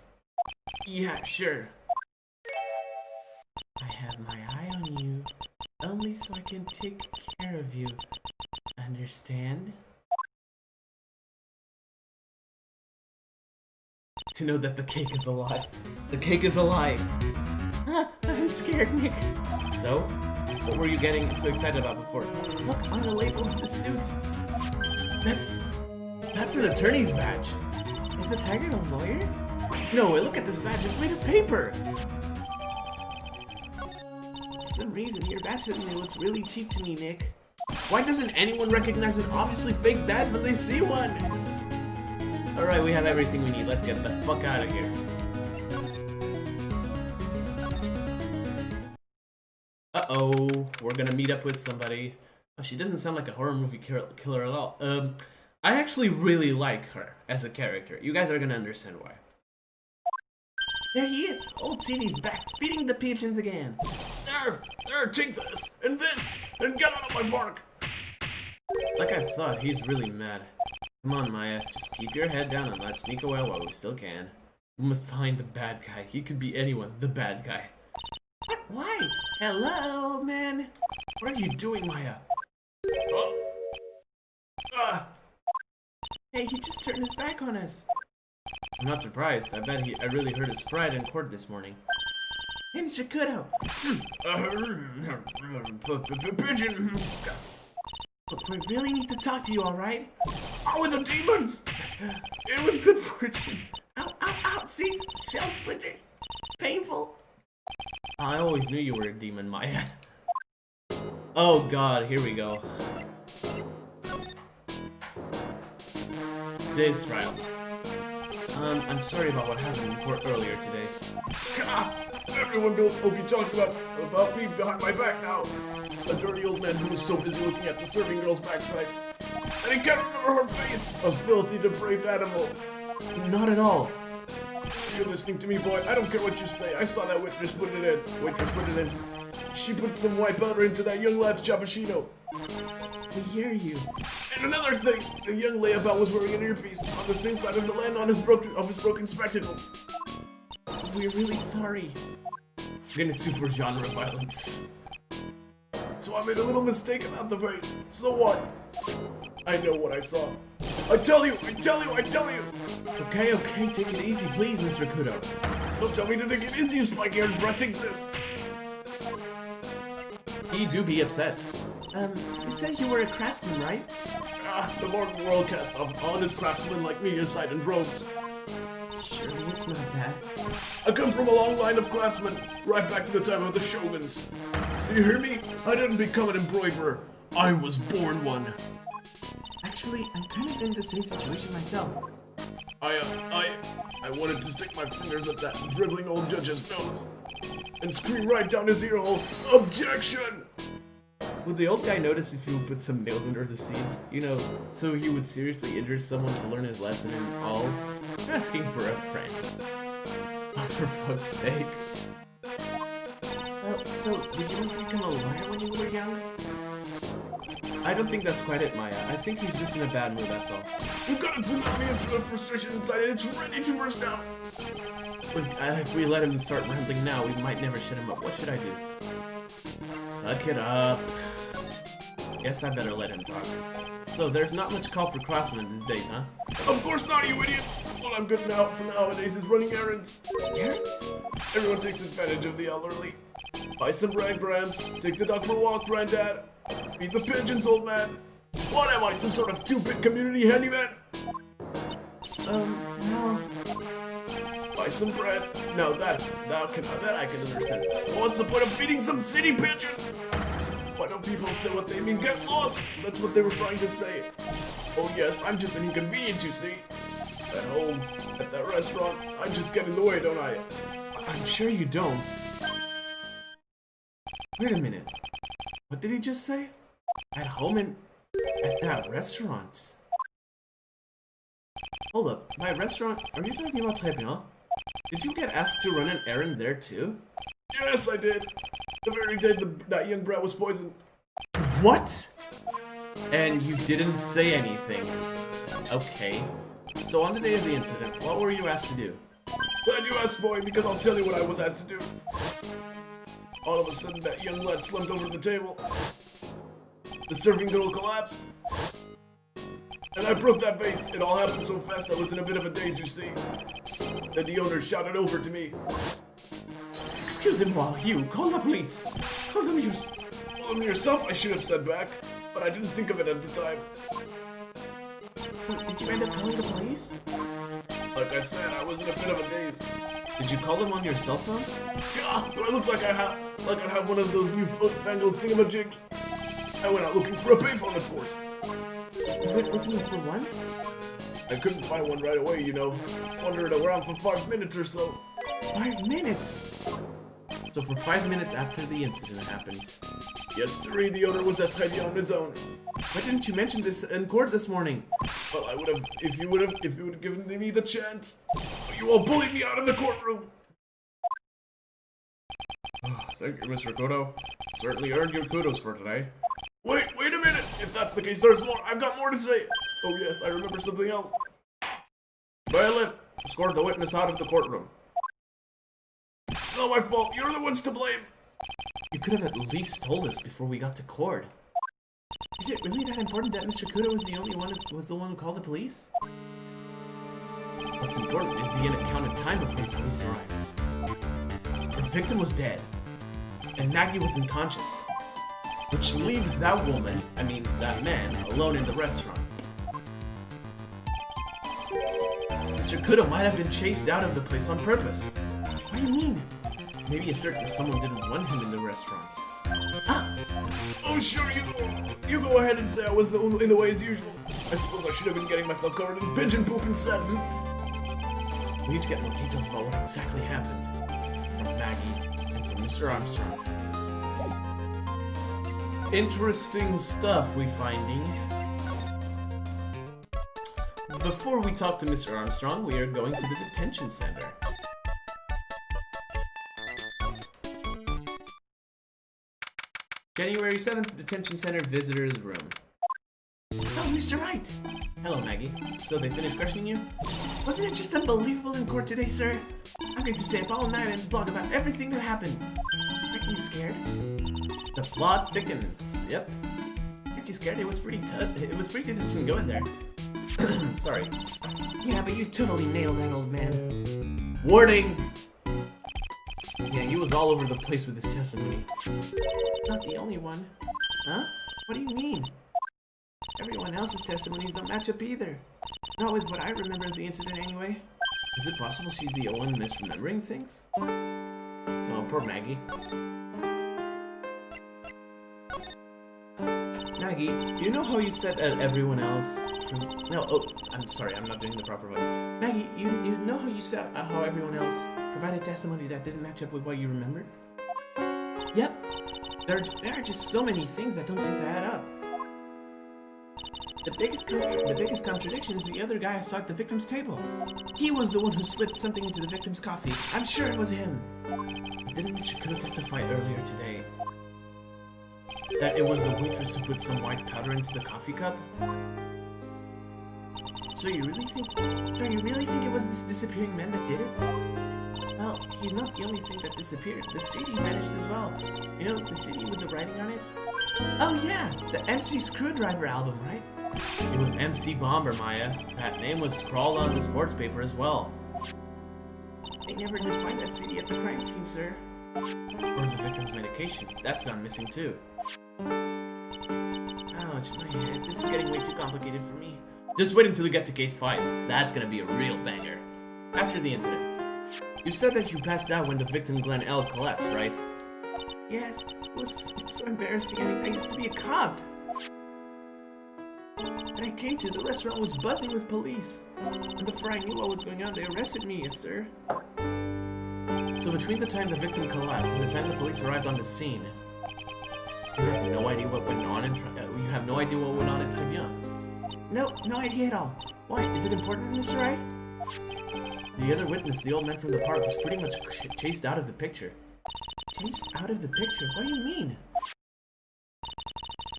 Yeah, sure. I have my eye on you, only so I can take care of you. Understand? To know that the cake is a lie. The cake is a lie. I'm scared, Nick. So? What were you getting so excited about before? Look on the label of the suit. That's an attorney's badge. Is the tiger a lawyer? No, look at this badge. It's made of paper. For some reason, your badge suddenly looks really cheap to me, Nick. Why doesn't anyone recognize an obviously fake badge when they see one? Alright, we have everything we need. Let's get the fuck out of here. Uh-oh. We're gonna meet up with somebody. Oh, she doesn't sound like a horror movie killer at all. I actually really like her as a character. You guys are gonna understand why. There he is! Old Sidney's back, feeding the pigeons again. There, take this, and get out of my park! Like I thought, he's really mad. Come on, Maya, just keep your head down and let's sneak away while we still can. We must find the bad guy. He could be anyone, the bad guy. What? Why? Hello, man? What are you doing, Maya? Hey, he just turned his back on us. I'm not surprised. I bet I really hurt his pride in court this morning. Hey, Mr. Kudo. Pigeon. Look, we really need to talk to you, alright? Oh, with the demons! It was good fortune. Ow, ow, ow, see? Shell splinters. Painful. I always knew you were a demon, Maya. Oh god, here we go. This trial. I'm sorry about what happened in court earlier today. Everyone will be talking about me behind my back now. A dirty old man who was so busy looking at the serving girl's backside. And he can't remember her face! A filthy, depraved animal. Not at all. You're listening to me, boy. I don't care what you say. I saw that waitress put it in. She put some white powder into that young lad's cappuccino. I hear you. And another thing, the young layabout was wearing an earpiece on the same side of the land on his broken spectacle. We're really sorry. We're gonna sue for genre violence. So I made a little mistake about the face. So what? I know what I saw. I tell you! Okay, take it easy, please, Mr. Kudo. Don't tell me to take it easy, you spike-eared brat, take this! He do be upset. You said you were a craftsman, right? The modern world cast off honest craftsmen like me aside in droves. Surely it's not that. I come from a long line of craftsmen, right back to the time of the shoguns. Do you hear me? I didn't become an embroiderer. I was born one. Actually, I'm kind of in the same situation myself. I wanted to stick my fingers at that dribbling old judge's nose and scream right down his ear hole, objection! Would the old guy notice if you would put some nails under the seams? You know, so he would seriously injure someone to learn his lesson and all? Asking for a friend. Oh, for fuck's sake. So, did you want to become a lawyer when you were young? I don't think that's quite it, Maya. I think he's just in a bad mood, that's all. We've got a tsunami of frustration inside and it's ready to burst out! But if we let him start rambling now, we might never shut him up. What should I do? Suck it up. Guess I better let him talk. So, there's not much call for craftsmen these days, huh? Of course not, you idiot! What I'm good now for nowadays is running errands. Errands? Everyone takes advantage of the elderly. Buy some bread, Grams. Take the dog for a walk, Granddad. Feed the pigeons, old man. What am I, some sort of 2-bit community handyman? No. Buy some bread. No, that I can understand. What's the point of feeding some city pigeon? Why don't people say what they mean? Get lost! That's what they were trying to say. Oh yes, I'm just an inconvenience, you see. At home, at that restaurant, I just get in the way, don't I? I'm sure you don't. Wait a minute. What did he just say? At home and at that restaurant. Hold up, by restaurant, are you talking about timeout? Did you get asked to run an errand there too? Yes, I did. The very day that young brat was poisoned. What? And you didn't say anything. Okay. So on the day of the incident, what were you asked to do? Glad you asked, boy, because I'll tell you what I was asked to do. All of a sudden, that young lad slumped over the table. The serving girl collapsed. And I broke that vase. It all happened so fast I was in a bit of a daze, you see. Then the owner shouted over to me. Excuse him while you call the police. Call them yourself, I should have said back. But I didn't think of it at the time. So, did you end up calling the police? Like I said, I was in a bit of a daze. Did you call them on your cell phone? Yeah, do I look like I have one of those new fangled thingamajigs? I went out looking for a payphone, of course. You went looking for one? I couldn't find one right away, you know. Wandered around for 5 minutes or so. 5 minutes? So for 5 minutes after the incident happened. Yes, sir, the owner was at Tribulations on his own. Why didn't you mention this in court this morning? Well, I would have, if you would have given me the chance. But you all bullied me out of the courtroom. Oh, thank you, Mr. Kudo. Certainly earned your kudos for today. Wait a minute! If that's the case, there's more. I've got more to say. Oh yes, I remember something else. Bailiff, escort the witness out of the courtroom. It's not my fault. You're the ones to blame. You could have at least told us before we got to court. Is it really that important that Mr. Kudo was the one who called the police? What's important is the unaccounted time before the police arrived. The victim was dead, and Maggie was unconscious, which leaves that man, alone in the restaurant. Mr. Kudo might have been chased out of the place on purpose. What do you mean? Maybe someone didn't want him in the restaurant. Ah! Oh sure, you go ahead and say I was in the way as usual. I suppose I should have been getting myself covered in pigeon poop instead. We need to get more details about what exactly happened. From Maggie and from Mr. Armstrong. Interesting stuff we finding. Before we talk to Mr. Armstrong, we are going to the detention center. January 7th, detention center visitor's room. Oh, Mr. Wright! Hello, Maggie. So they finished questioning you? Wasn't it just unbelievable in court today, sir? I'm going to stay up all night and blog about everything that happened. Aren't you scared? The plot thickens. Yep. Aren't you scared? It was pretty tough. It was pretty touch and go in there. Sorry. Yeah, but you totally nailed that, old man. Warning! Yeah, he was all over the place with his testimony. Not the only one. Huh? What do you mean? Everyone else's testimonies don't match up either. Not with what I remember of the incident anyway. Is it possible she's the only one misremembering things? Oh, poor Maggie. Maggie, you know how you said that everyone else... No, oh, I'm sorry, I'm not doing the proper voice. Maggie, you know how you said how everyone else provided testimony that didn't match up with what you remembered? Yep. There are just so many things that don't seem to add up. The biggest contradiction is the other guy I saw at the victim's table. He was the one who slipped something into the victim's coffee. I'm sure it was him. Didn't Mr. Kudo testify earlier today that it was the waitress who put some white powder into the coffee cup? So you really think it was this disappearing man that did it? Well, he's not the only thing that disappeared. The CD vanished as well. You know, the CD with the writing on it? Oh yeah, the MC Screwdriver album, right? It was MC Bomber, Maya. That name was scrawled on the sports paper as well. They never did find that CD at the crime scene, sir. Or the victim's medication. That's gone missing too. Ouch, my head. This is getting way too complicated for me. Just wait until we get to case 5. That's gonna be a real banger. After the incident, you said that you passed out when the victim Glenn L. collapsed, right? Yes, it's so embarrassing. I used to be a cop. When I came to, the restaurant was buzzing with police. And before I knew what was going on, they arrested me, yes sir. So between the time the victim collapsed and the time the police arrived on the scene, you have no idea what went on in you have no idea what went on in Tribulations? No idea at all. Why? Is it important, Mr. Wright? The other witness, the old man from the park, was pretty much chased out of the picture. Chased out of the picture? What do you mean?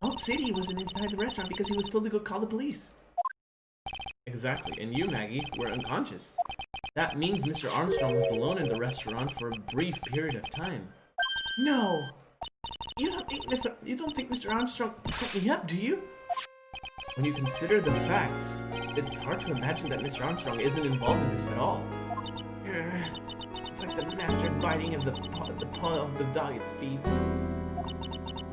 Old City wasn't inside the restaurant because he was told to go call the police. Exactly, and you, Maggie, were unconscious. That means Mr. Armstrong was alone in the restaurant for a brief period of time. No! You don't think Mr. Armstrong set me up, do you? When you consider the facts, it's hard to imagine that Mr. Armstrong isn't involved in this at all. It's like the master biting of the paw of the dog it feeds.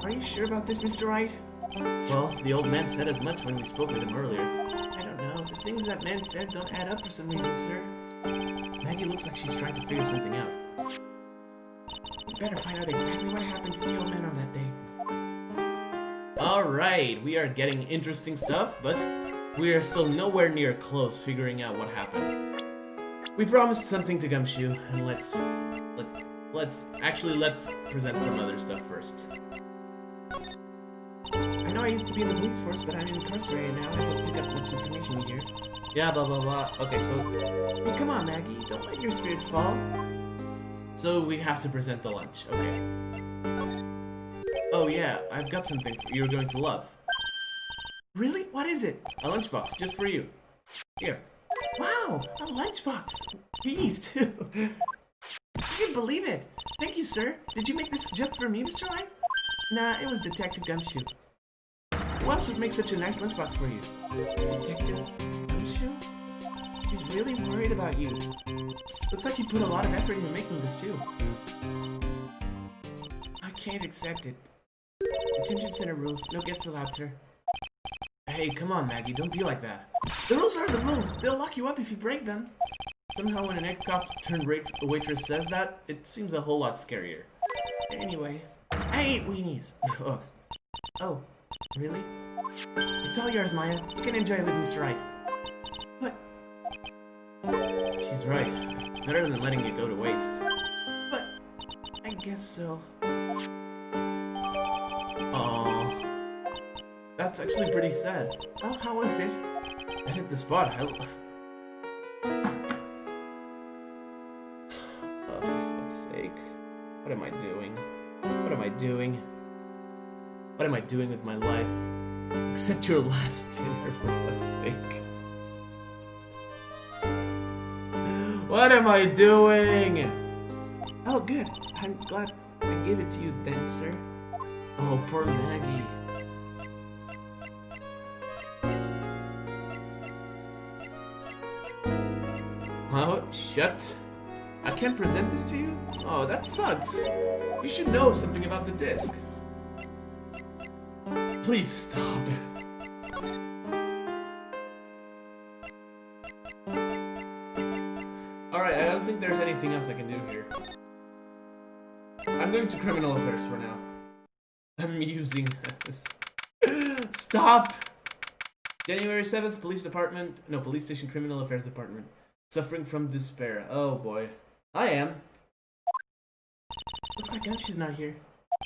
Are you sure about this, Mr. Wright? Well, the old man said as much when we spoke with him earlier. I don't know. The things that man says don't add up for some reason, sir. Maggie looks like she's trying to figure something out. We better find out exactly what happened to the old man on that day. Alright, we are getting interesting stuff, but we are still nowhere near close figuring out what happened. We promised something to Gumshoe, and let's present some other stuff first. I know I used to be in the police force, but I'm incarcerated now. I don't pick up much information here. Yeah, blah blah blah. Okay, so hey, come on, Maggie, don't let your spirits fall. So we have to present the lunch. Okay. Oh yeah, I've got something you're going to love. Really? What is it? A lunchbox, just for you. Here. Wow, a lunchbox. Peas too. I can't believe it. Thank you, sir. Did you make this just for me, Mr. Wright? Nah, it was Detective Gumshoe. Who else would make such a nice lunchbox for you? Detective Gumshoe? He's really worried about you. Looks like he put a lot of effort into making this too. I can't accept it. Detention center rules. No gifts allowed, sir. Hey, come on, Maggie. Don't be like that. The rules are the rules. They'll lock you up if you break them. Somehow when an ex-cop-turned-waitress says that, it seems a whole lot scarier. Anyway. I ate weenies! Oh, really? It's all yours, Maya. You can enjoy it with Mr. Wright. What? She's right. It's better than letting it go to waste. But I guess so. Aww. That's actually pretty sad. Well, how was it? I hit the spot. Oh, for fuck's sake. What am I doing? What am I doing? What am I doing with my life? Except your last dinner, for fuck's sake. What am I doing? Oh, good. I'm glad I gave it to you then, sir. Oh, poor Maggie. Oh, shut. I can't present this to you? Oh, that sucks. You should know something about the disc. Please stop. Alright, I don't think there's anything else I can do here. I'm going to criminal affairs for now. I'm using this. Stop! January 7th, police station criminal affairs department. Suffering from despair. Oh boy. I am. Looks like Gumshoe's not here.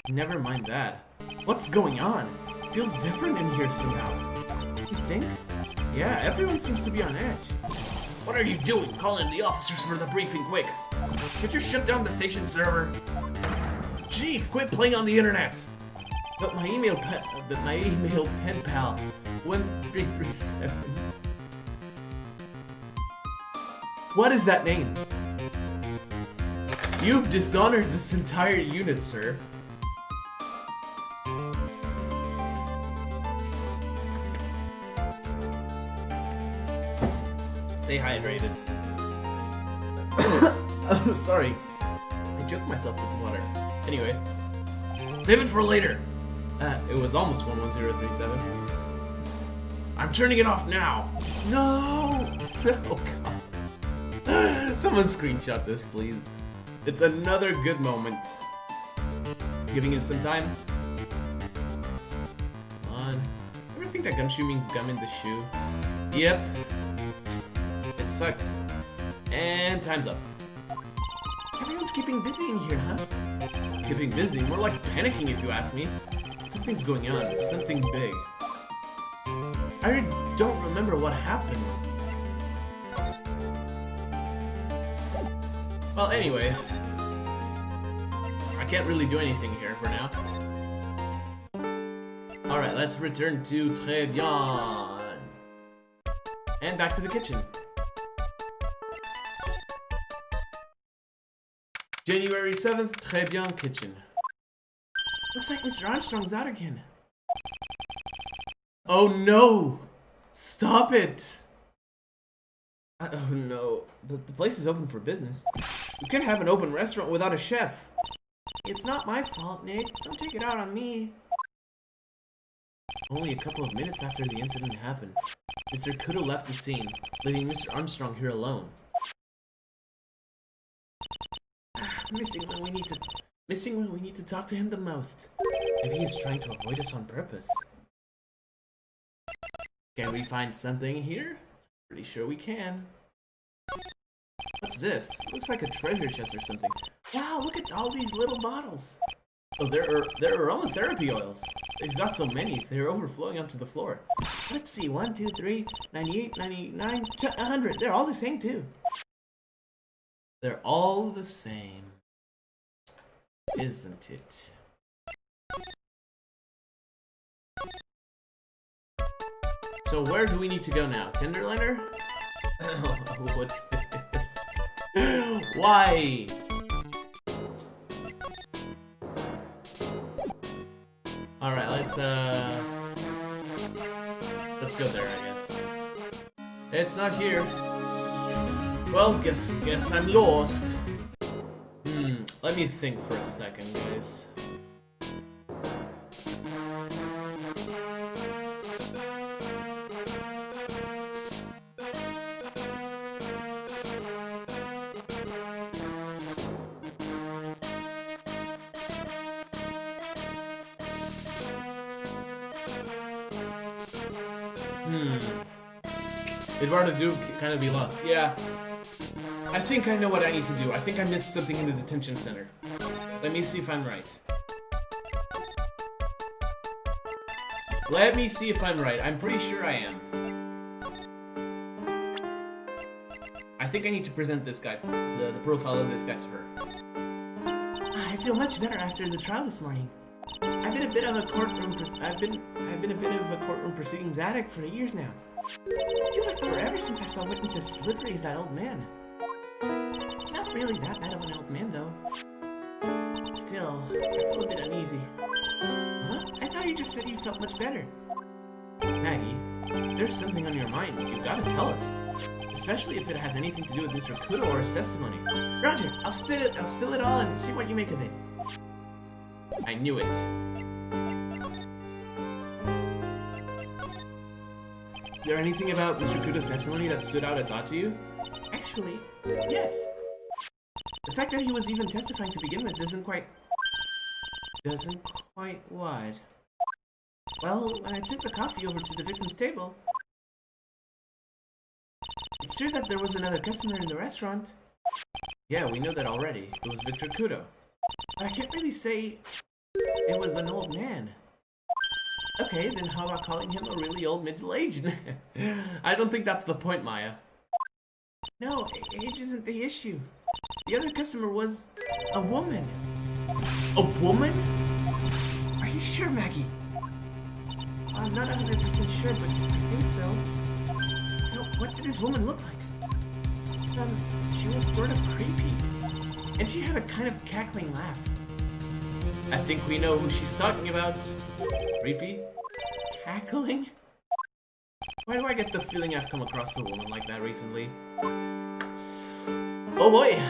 Never mind that. What's going on? Feels different in here somehow. You think? Yeah, everyone seems to be on edge. What are you doing? Call in the officers for the briefing, quick. Can't you shut down the station server? Chief, quit playing on the internet. But my email pen pal 1337. What is that name? You've dishonored this entire unit, sir. Stay hydrated. Oh, sorry. I choked myself with water. Anyway. Save it for later. It was almost 11037. I'm turning it off now. No! Oh, God. Someone screenshot this, please. It's another good moment. Giving it some time. Come on. think that gumshoe means gum in the shoe? Yep. It sucks. And time's up. Everyone's keeping busy in here, huh? Keeping busy? More like panicking if you ask me. Something's going on. Something big. I don't remember what happened. Well, anyway. I can't really do anything here for now. Alright, let's return to Très Bien. And back to the kitchen. January 7th, Très Bien kitchen. Looks like Mr. Armstrong's out again. Oh no! Stop it! Oh no, the place is open for business. You can't have an open restaurant without a chef. It's not my fault, Nick. Don't take it out on me. Only a couple of minutes after the incident happened, Mr. Kudo left the scene, leaving Mr. Armstrong here alone. Missing when we need to talk to him the most. Maybe he's trying to avoid us on purpose. Can we find something here? Pretty sure we can. What's this? Looks like a treasure chest or something. Wow, look at all these little bottles. Oh, they're aromatherapy oils. They've got so many, they're overflowing onto the floor. Let's see, 1, 2, 3, 98, 99, 100. They're all the same too. They're all the same. Isn't it? So where do we need to go now? Tenderliner? Oh, what's this? Why? Alright, let's go there, I guess. It's not here. Well, guess I'm lost. Let me think for a second, guys. Eduardo do kind of be lost. Yeah. I think I know what I need to do. I think I missed something in the detention center. Let me see if I'm right. Let me see if I'm right. I'm pretty sure I am. I think I need to present this guy, the profile of this guy to her. I feel much better after the trial this morning. I've been a bit of a courtroom proceedings addict for years now. It feels like forever since I saw witnesses as slippery as that old man. He's not really that bad of an old man, though. Still, I feel a bit uneasy. Huh? I thought you just said you felt much better. Maggie, there's something on your mind. You've got to tell us. Especially if it has anything to do with Mr. Kudo or his testimony. Roger, I'll spill it all and see what you make of it. I knew it. Is there anything about Mr. Kudo's testimony that stood out as odd to you? Actually, yes. The fact that he was even testifying to begin with doesn't quite what? Well, when I took the coffee over to the victim's table, it's true that there was another customer in the restaurant. Yeah, we know that already. It was Victor Kudo. But I can't really say it was an old man. Okay, then how about calling him a really old middle-aged man? I don't think that's the point, Maya. No, age isn't the issue. The other customer was a woman. A woman? Are you sure, Maggie? I'm not 100% sure, but I think so. So, what did this woman look like? She was sort of creepy. And she had a kind of cackling laugh. I think we know who she's talking about. Creepy? Cackling? Why do I get the feeling I've come across a woman like that recently? Oh boy!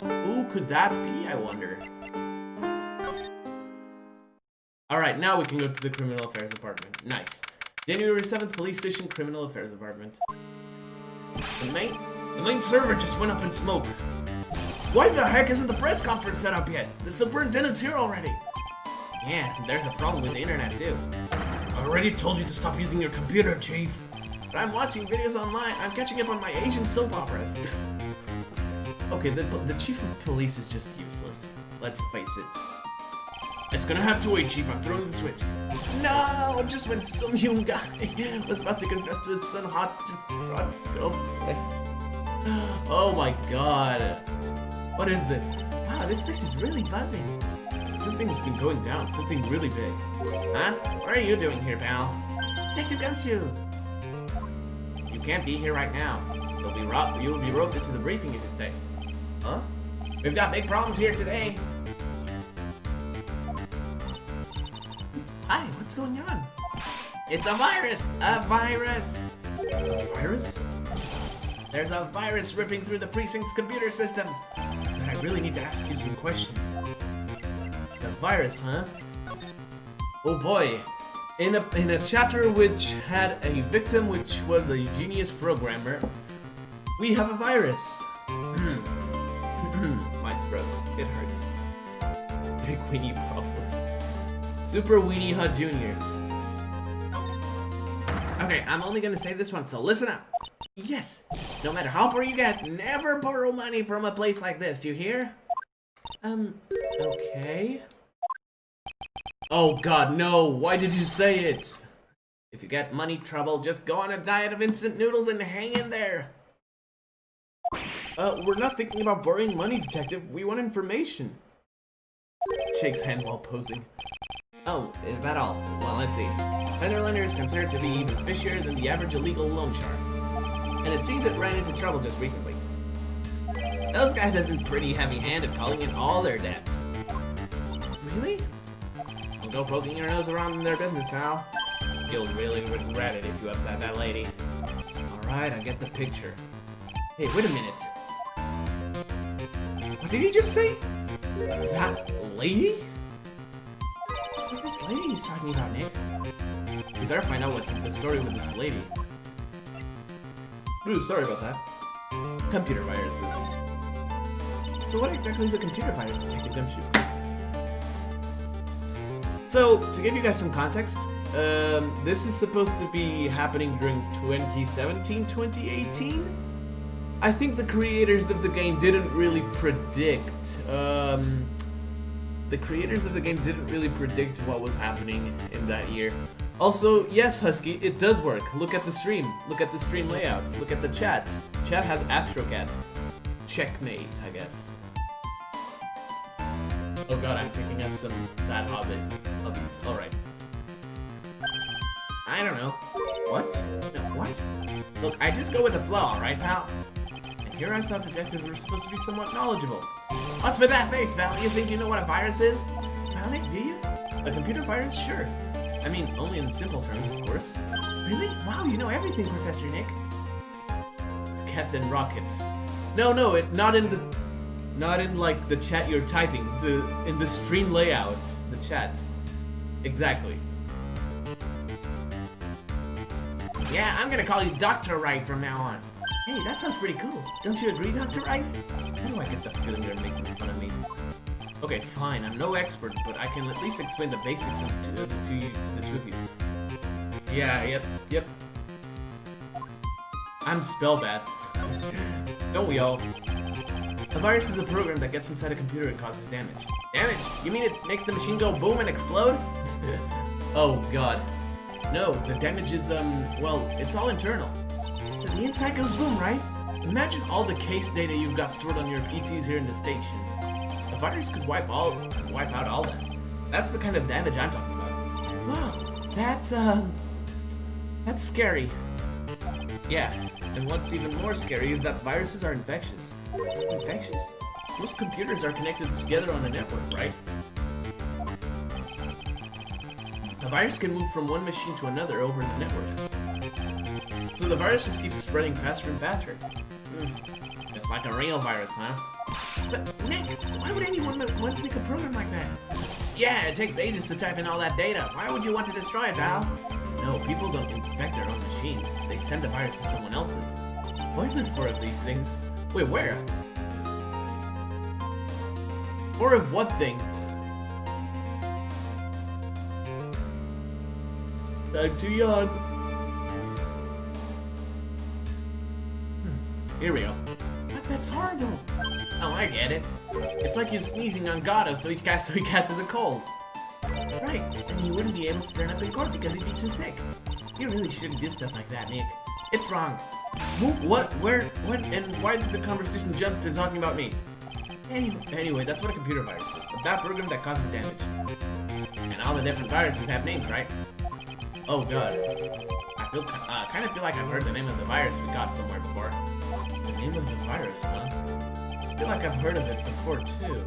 Who could that be, I wonder? Alright, now we can go to the Criminal Affairs Department. Nice. January 7th, Police Station, Criminal Affairs Department. The main server just went up in smoke. Why the heck isn't the press conference set up yet? The superintendent's here already. Yeah, there's a problem with the internet too. I already told you to stop using your computer, Chief. But I'm watching videos online. I'm catching up on my Asian soap operas. Okay, the chief of police is just useless. Let's face it. It's gonna have to wait, Chief. I'm throwing the switch. No! Just when some young guy was about to confess to his son hot girlfriend. Oh my god. What is this? Wow, this place is really buzzing. Something's been going down. Something really big. Huh? What are you doing here, pal? Detective Gumshoe! You can't be here right now. You will be roped into the briefing if you stay. Huh? We've got big problems here today. Hi, what's going on? It's a virus! A virus! A virus? There's a virus ripping through the precinct's computer system. But I really need to ask you some questions. The virus, huh? Oh boy. In a chapter which had a victim which was a genius programmer, we have a virus. My throat, it hurts. Big weenie problems. Super weenie hut juniors. Okay, I'm only gonna say this once, so listen up. Yes, no matter how poor you get, never borrow money from a place like this, do you hear? Okay. Oh god, no, why did you say it? If you get money trouble, just go on a diet of instant noodles and hang in there. We're not thinking about borrowing money, Detective. We want information. Shakes hand while posing. Oh, is that all? Well, let's see. Fenderlander is considered to be even fishier than the average illegal loan shark. And it seems it ran into trouble just recently. Those guys have been pretty heavy-handed calling in all their debts. Really? Don't go poking your nose around in their business, pal. You'll really regret it if you upset that lady. Alright, I get the picture. Hey, wait a minute. What did he just say? That lady? What's this lady he's talking about, Nick? We better find out what the story with this lady. Ooh, sorry about that. Computer viruses. So what exactly is a computer virus, Detective Gumshoe? So, to give you guys some context, this is supposed to be happening during 2017-2018? I think the creators of the game didn't really predict, what was happening in that year. Also, yes, Husky, it does work. Look at the stream. Look at the stream layouts. Look at the chat. Chat has AstroCat. Checkmate, I guess. Oh god, I'm picking up some bad hobbies. Alright. I don't know. What? No, what? Look, I just go with the flow, alright, pal? And here I thought detectives were supposed to be somewhat knowledgeable. What's with that face, pal? You think you know what a virus is? Nick, do you? A computer virus? Sure. I mean, only in simple terms, of course. Really? Wow, you know everything, Professor Nick. It's Captain Rocket. No, not in like the chat you're typing. In the stream layout, the chat. Exactly. Yeah, I'm gonna call you Dr. Wright from now on. Hey, that sounds pretty cool. Don't you agree, Dr. Wright? How do I get the feeling they're making fun of me? Okay, fine. I'm no expert, but I can at least explain the basics to the two of you. Yeah, yep. I'm spell bad. Don't we all? A virus is a program that gets inside a computer and causes damage. Damage? You mean it makes the machine go boom and explode? Oh god. No, the damage is, well, it's all internal. So the inside goes boom, right? Imagine all the case data you've got stored on your PCs here in the station. A virus could wipe out all that. That's the kind of damage I'm talking about. Whoa, that's scary. Yeah, and what's even more scary is that viruses are infectious. Infectious? Most computers are connected together on a network, right? A virus can move from one machine to another over the network. So the virus just keeps spreading faster and faster. Just like a real virus, huh? But Nick, why would anyone want to make a program like that? Yeah, it takes ages to type in all that data. Why would you want to destroy it, pal? No, people don't infect their own machines. They send the virus to someone else's. Why is there 4 of these things? Wait, where? 4 of what things? Time to yawn. Here we go. But that's horrible. Oh, I get it. It's like you sneezing on Gato so he catches a cold. Right, and he wouldn't be able to turn up in court because he'd be too sick. You really shouldn't do stuff like that, Nick. It's wrong. Who, what, where, when, and why did the conversation jump to talking about me? Anyway, that's what a computer virus is. A bad program that causes damage. And all the different viruses have names, right? Oh god. I kind of feel like I've heard the name of the virus we got somewhere before. The name of the virus, huh? I feel like I've heard of it before too.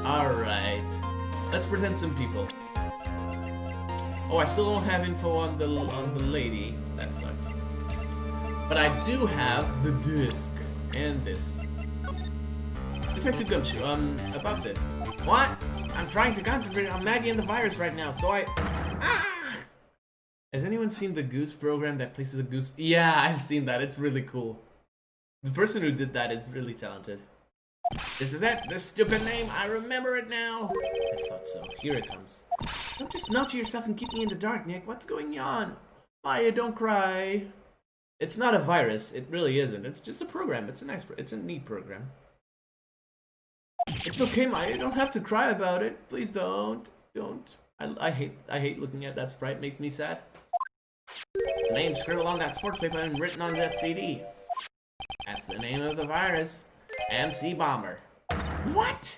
Alright. Let's present some people. Oh, I still don't have info on the lady. That sucks. But I do have the disc and this. Detective Gumshoe, about this. What? I'm trying to concentrate on Maggie and the virus right now, so Has anyone seen the Goose program that places a goose? Yeah, I've seen that. It's really cool. The person who did that is really talented. This is it, this stupid name. I remember it now. I thought so. Here it comes. Don't just nod to yourself and keep me in the dark, Nick. What's going on? Maya, don't cry. It's not a virus. It really isn't. It's just a program. It's a neat program. It's okay, Maya. You don't have to cry about it. Please don't. Don't. I hate looking at that sprite. It makes me sad. The name scribbled on that sports paper and written on that CD. That's the name of the virus. MC Bomber. What?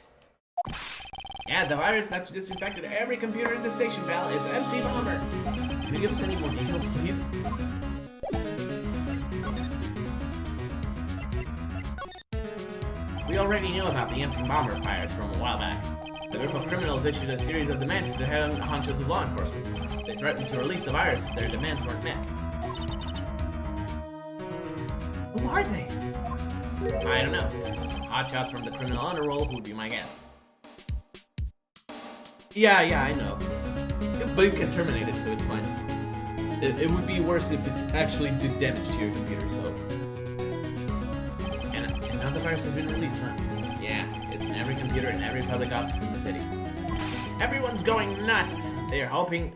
Yeah, the virus that disinfected every computer in the station, pal. It's MC Bomber. Can you give us any more details, please? We already knew about the MC Bomber virus from a while back. The group of criminals issued a series of demands to the head honchos of law enforcement. They threatened to release the virus if their demands weren't met. Who are they? I don't know. Hotshots from the criminal underworld would be my guess. Yeah, I know. But you can terminate it, so it's fine. It would be worse if it actually did damage to your computer, so... And now the virus has been released, huh? Yeah, it's in every computer in every public office in the city. Everyone's going nuts! They're hopping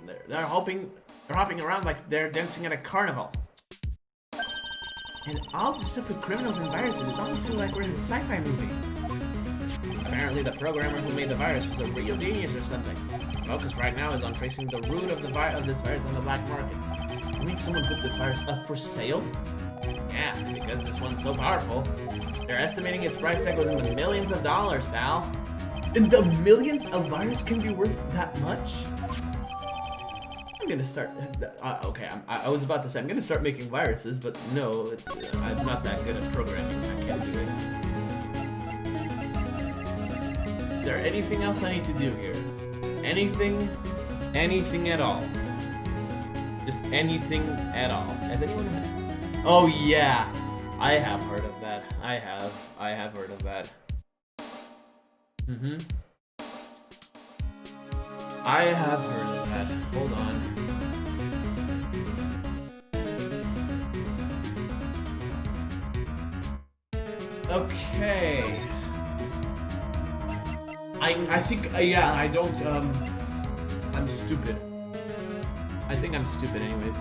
around like they're dancing at a carnival. And all the stuff with criminals and viruses, it almost feels like we're in a sci-fi movie. Apparently the programmer who made the virus was a real genius or something. Focus right now is on tracing the root of this virus on the black market. You mean someone put this virus up for sale? Yeah, because this one's so powerful. They're estimating its price tag was in the millions of dollars, pal. In the millions? A virus can be worth that much? I'm gonna start. Okay, I was about to say I'm gonna start making viruses, but no, I'm not that good at programming. I can't do it. Is there anything else I need to do here? Anything at all? Just anything at all? Has anyone? Oh yeah, I have heard of that. I have heard of that. I have heard of that. Hold on. Okay. I think, yeah, I don't, I'm stupid. I think I'm stupid anyways.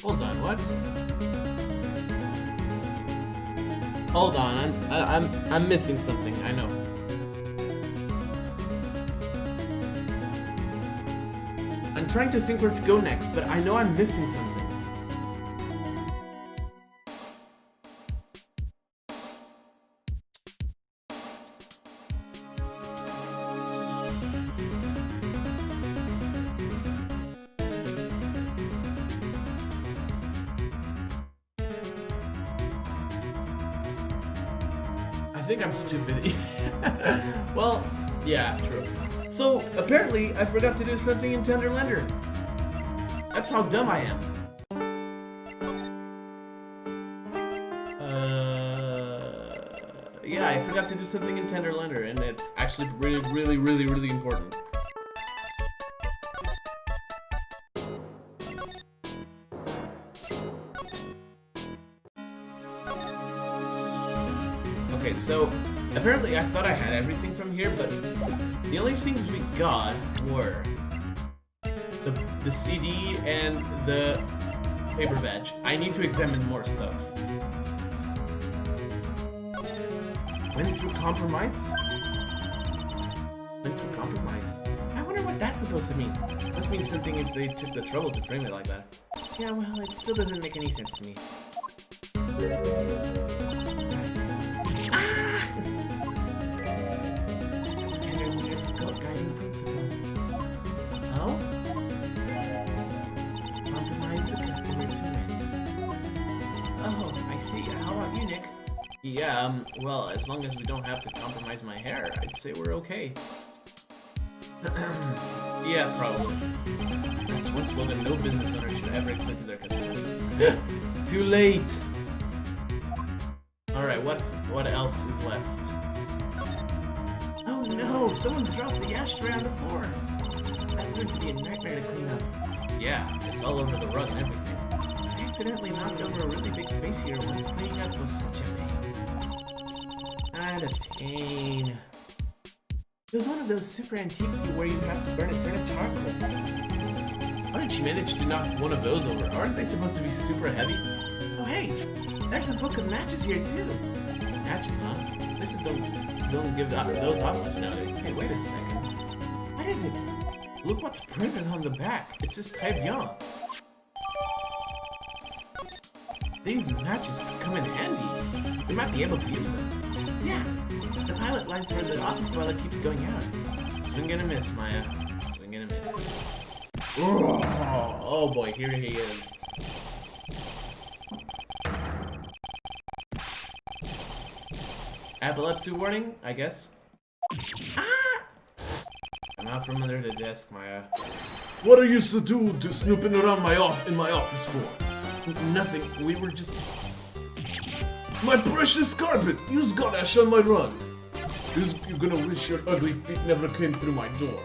Hold on, what? Hold on, I'm missing something, I know. I'm trying to think where to go next, but I know I'm missing something. I think I'm stupid. Well, yeah, true. So, apparently, I forgot to do something in Tender Lender. That's how dumb I am. Yeah, I forgot to do something in Tender Lender, and it's actually really important. Okay, so apparently I thought I had everything from here, but the only things we got were the CD and the paper badge. I need to examine more stuff. Went through compromise? Went through compromise. I wonder what that's supposed to mean. Must mean something if they took the trouble to frame it like that. Yeah, well, it still doesn't make any sense to me. Ah! Standard leaders guiding principle. Oh? Compromise the customer to win. Oh, I see. How about you, Nick? Yeah, well, as long as we don't have to compromise my hair, I'd say we're okay. Yeah, probably. That's one slogan no business owner should ever explain to their customers. Too late! Alright, what else is left? Oh no! Someone's dropped the ashtray on the floor! That's going to be a nightmare to clean up. Yeah, it's all over the rug and everything. I accidentally knocked over a really big space here once cleaning up was such a pain. Not a pain. It was one of those super antiques where you have to burn a ton of charcoal. How did she manage to knock one of those over? Aren't they supposed to be super heavy? Oh hey, there's a book of matches here too. Matches, huh? This is don't give those out much nowadays. Hey, wait a second. What is it? Look what's printed on the back. It says très bien. These matches could come in handy. We might be able to use them. Yeah, the pilot line for the office boiler keeps going out. Swing and a miss, Maya. Swing and a miss. Oh boy, here he is. Epilepsy warning, I guess. Ah! I'm out from under the desk, Maya. What are you snooping around in my office for? Nothing. We were just. My precious carpet! You's got ash on my rug! You're gonna wish your ugly feet never came through my door.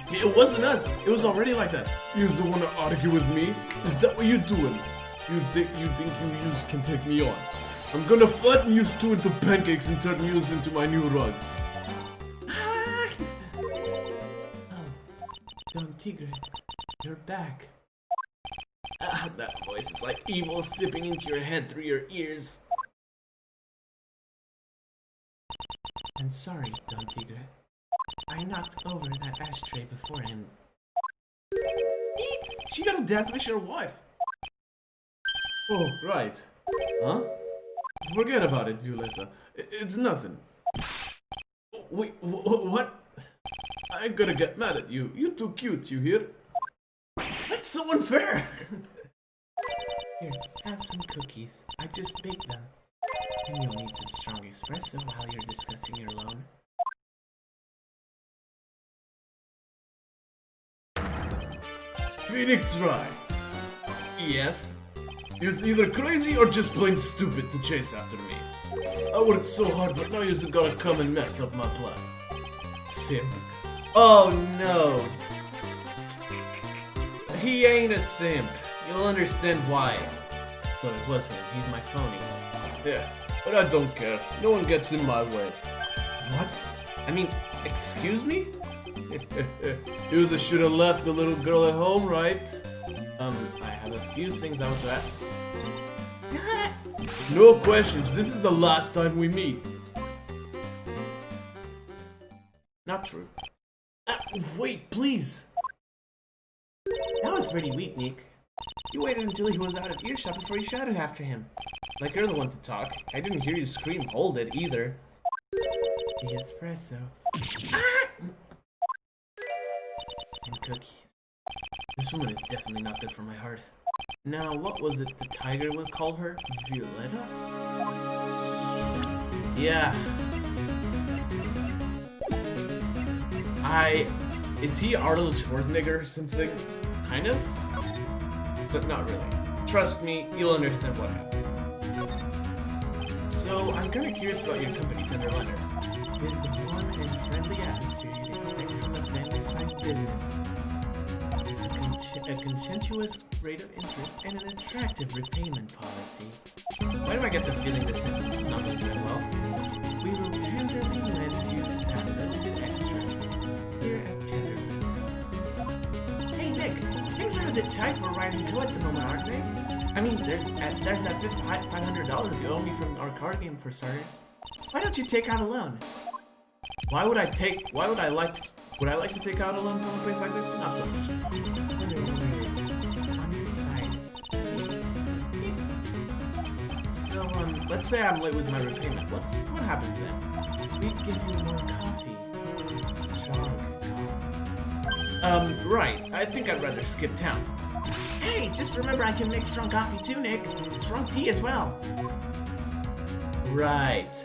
It wasn't us! It was already like that! You's the one to argue with me? Is that what you're doing? You think you can take me on? I'm gonna flatten you two into pancakes and turn you into my new rugs. Oh, Don Tigre, you're back. Ah, that voice, it's like evil sipping into your head through your ears. I'm sorry, Don Tigre. I knocked over that ashtray before him. She got a death wish or what? Oh, right. Huh? Forget about it, Violetta. It's nothing. Wait, what? I ain't gonna get mad at you. You're too cute, you hear? That's so unfair! Here, have some cookies. I just baked them. And you'll need some strong espresso while you're discussing your loan. Phoenix Wright. Yes? You're either crazy or just plain stupid to chase after me. I worked so hard, but now you're gonna come and mess up my plan. Simp. Oh no! He ain't a simp. You'll understand why. So it was him. He's my phony. Yeah, but I don't care. No one gets in my way. What? I mean, excuse me? You should have left the little girl at home, right? I have a few things I want to ask. No questions. This is the last time we meet. Not true. Wait, please. That was pretty weak, Nick. You waited until he was out of earshot before you shouted after him. Like you're the one to talk. I didn't hear you scream, hold it, either. The espresso. Ah! And cookies. This woman is definitely not good for my heart. Now, what was it the tiger would call her? Violetta? Yeah. Is he Arnold Schwarzenegger or something? Kind of? But not really. Trust me, you'll understand what happened. So, I'm kinda curious about your company, Tenderliner. With the warm and friendly atmosphere you'd expect from a family-sized business. A conscientious rate of interest and an attractive repayment policy. Why do I get the feeling this sentence is not going to end well? We will tenderly lend you that little bit extra here at Tenderly. Hey Nick, things are a bit tight for Wright and Co at the moment, aren't they? I mean, there's that $500 you owe me from our card game for starters. Why don't you take out a loan? Would I like to take out a loan from a place like this? Not so much. On your side. So, let's say I'm late with my repayment. What happens then? We give you more coffee. Strong coffee. Right. I think I'd rather skip town. Hey, just remember I can make strong coffee too, Nick. Strong tea as well. Right.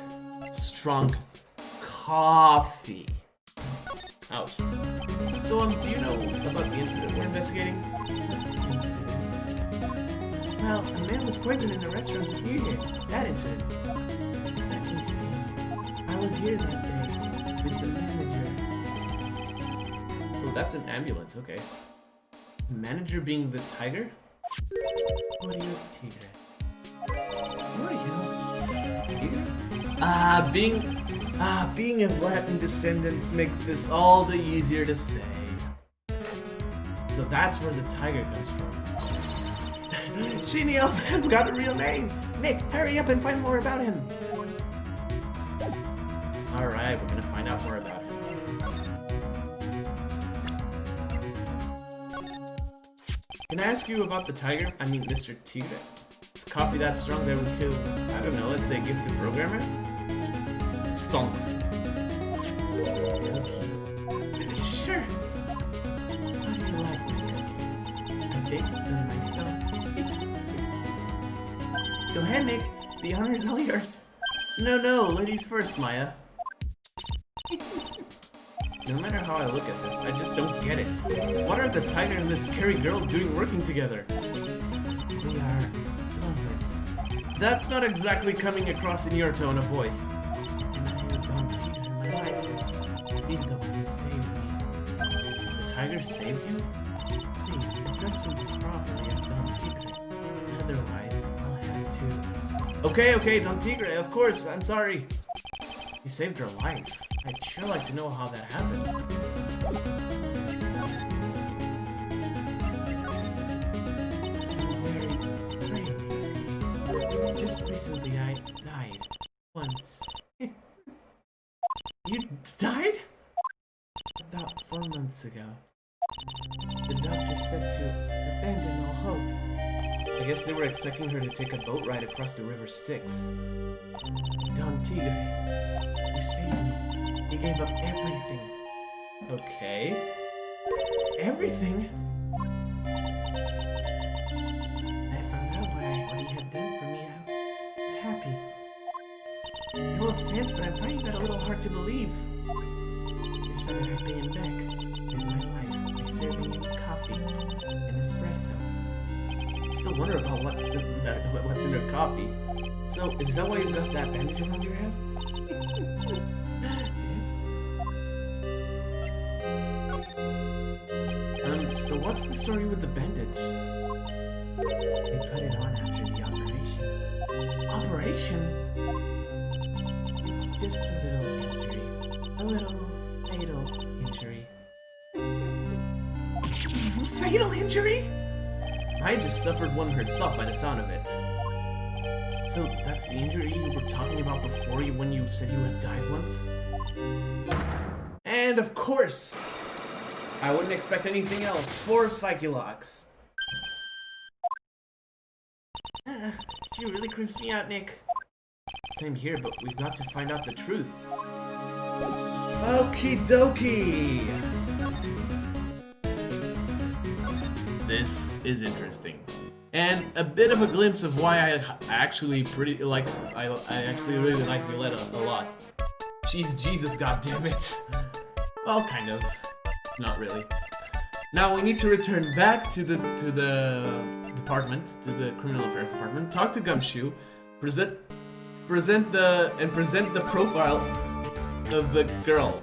Strong coffee. Ouch. So, do you know about the incident we're investigating? Incident? Well, a man was poisoned in a restaurant just near here. That incident. Let me see. I was here that day with the manager. Oh, that's an ambulance, okay. Manager being the tiger? What are you, Tigre? What are you? Tigre? Being of Latin descendants makes this all the easier to say. So that's where the tiger comes from. Chenille has got a real name! Nick, hurry up and find more about him! Alright, we're gonna find out more about him. Can I ask you about the tiger? I mean, Mr. Tigre? Is coffee that strong that would kill, I don't know, let's say a gifted programmer? Stonks. Sure. How do you like my cookies? I baked them myself. Go ahead, Nick. The honor is all yours. No, ladies first, Maya. No matter how I look at this, I just don't get it. What are the tiger and this scary girl doing working together? We are lovers. That's not exactly coming across in your tone of voice. He's the one who saved me. The tiger saved you? Please, address him properly as Don Tigre. Otherwise, I'll have to... Okay, Don Tigre, of course, I'm sorry. You saved her life. I'd sure like to know how that happened. I'm very busy. Just recently I died. Once. You died? About 4 months ago. The doctor said to abandon all hope. I guess they were expecting her to take a boat ride across the river Styx. Don Tigre, he saved me. He gave up everything. Okay. Everything? I found out what he had done for me. I was happy. No offense, but I'm finding that a little hard to believe. This other paying back is my life by serving him coffee and espresso. I still wonder about what's in her coffee. So, is that why you got that bandage around your head? Yes. So what's the story with the bandage? They put it on after the operation. Operation? It's just a little injury. A little fatal injury. Fatal injury? I just suffered one herself by the sound of it. So that's the injury you were talking about before when you said you had died once? And of course, I wouldn't expect anything else for Psycholox. She really creeps me out, Nick. Same here, but we've got to find out the truth. Okie dokie! This is interesting. And a bit of a glimpse of why I actually really like Violetta a lot. She's Jesus, goddammit. Well, kind of. Not really. Now we need to return back to the department, to the criminal affairs department. Talk to Gumshoe, present the profile of the girl.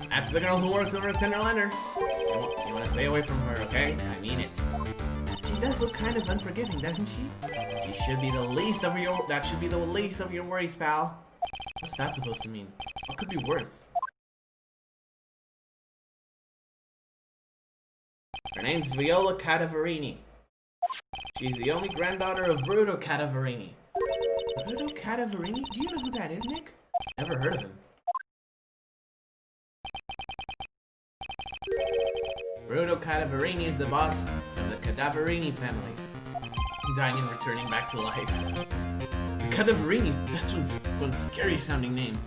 That's the girl who works over at Tenderlander. You want to stay away from her, okay? I mean it. does look kind of unforgiving, doesn't she? She should be the least of your. That should be the least of your worries, pal. What's that supposed to mean? What could be worse? Her name's Viola Cadavarini. She's the only granddaughter of Bruto Cadavarini. Bruto Cadavarini? Do you know who that is, Nick? Never heard of him. Bruto Cadavarini is the boss of the Cadavarini family, dying and returning back to life. The Cadavarinis, that's one scary sounding name.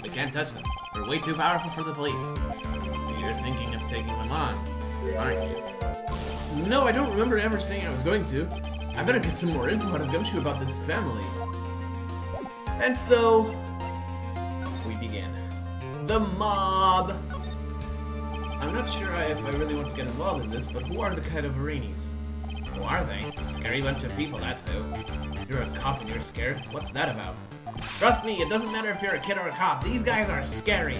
We can't touch them. They're way too powerful for the police. You're thinking of taking them on, aren't you? No, I don't remember ever saying I was going to. I better get some more info out of Gumshoe about this family. And so, we begin. The mob! I'm not sure if I really want to get involved in this, but who are the Cadavarinis? Who are they? A scary bunch of people, that's who. You're a cop and you're scared? What's that about? Trust me, it doesn't matter if you're a kid or a cop. These guys are scary.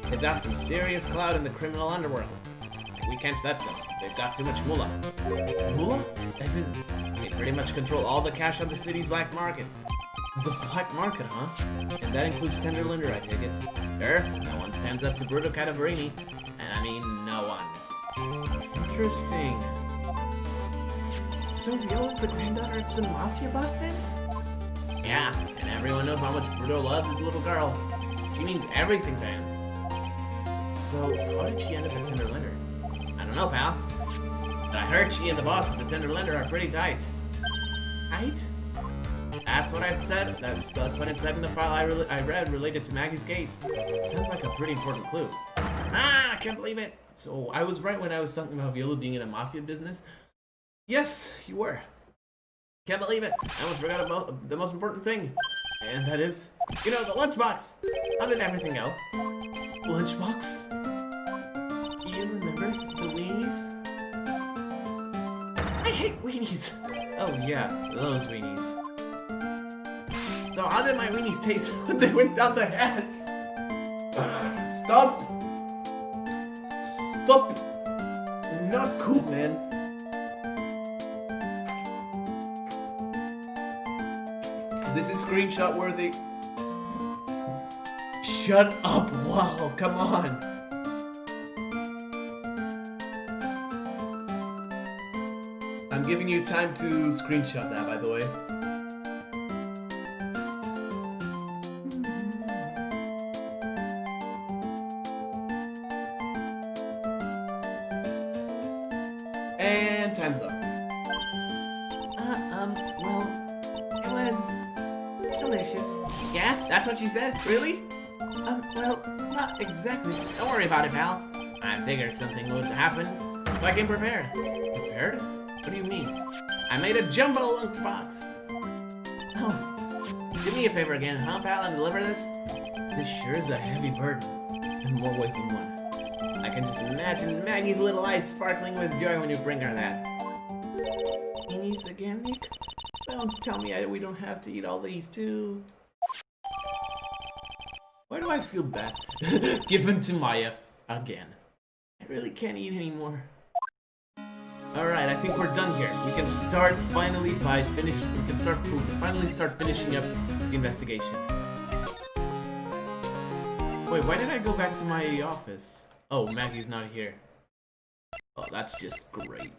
They've got some serious clout in the criminal underworld. We can't touch them. They've got too much moolah. Moolah? As in, they pretty much control all the cash on the city's black market. The black market, huh? And that includes Tenderlinder, I take it. Sure, no one stands up to Bruto Cadavarini. And I mean, no one. Interesting. So Viola's the granddaughter of some mafia boss then? Yeah, and everyone knows how much Bruto loves his little girl. She means everything to him. So, how did she end up at Tenderlinder? I don't know, pal. But I heard she and the boss of the Tenderlinder are pretty tight. Tight? That's what it said. That's what it said in the file I read related to Maggie's case. Sounds like a pretty important clue. Ah, I can't believe it. So I was right when I was talking about Viola being in a mafia business. Yes, you were. Can't believe it. I almost forgot about the most important thing. And that is, you know, the lunchbox. How did everything go? Lunchbox? Do you remember the weenies? I hate weenies. Oh yeah, those weenies. So how did my weenies taste when they went down the hatch? Stop! Stop! Not cool, man. This is screenshot worthy. Shut up, wow, come on. I'm giving you time to screenshot that, by the way. And time's up. Well, it was delicious. Yeah, that's what she said? Really? Well, not exactly. Don't worry about it, pal. I figured something would happen, so I came prepared. Prepared? What do you mean? I made a jumbo lunchbox. Oh, do me a favor again, huh, pal, and deliver this? This sure is a heavy burden, in more ways than one. I can just imagine Maggie's little eyes sparkling with joy when you bring her that. Weenies again, Nick? Don't tell me we don't have to eat all these too. Why do I feel bad? Given to Maya again. I really can't eat anymore. Alright, I think we're done here. We can start finally start finishing up the investigation. Wait, why did I go back to my office? Oh, Maggie's not here. Oh, that's just great.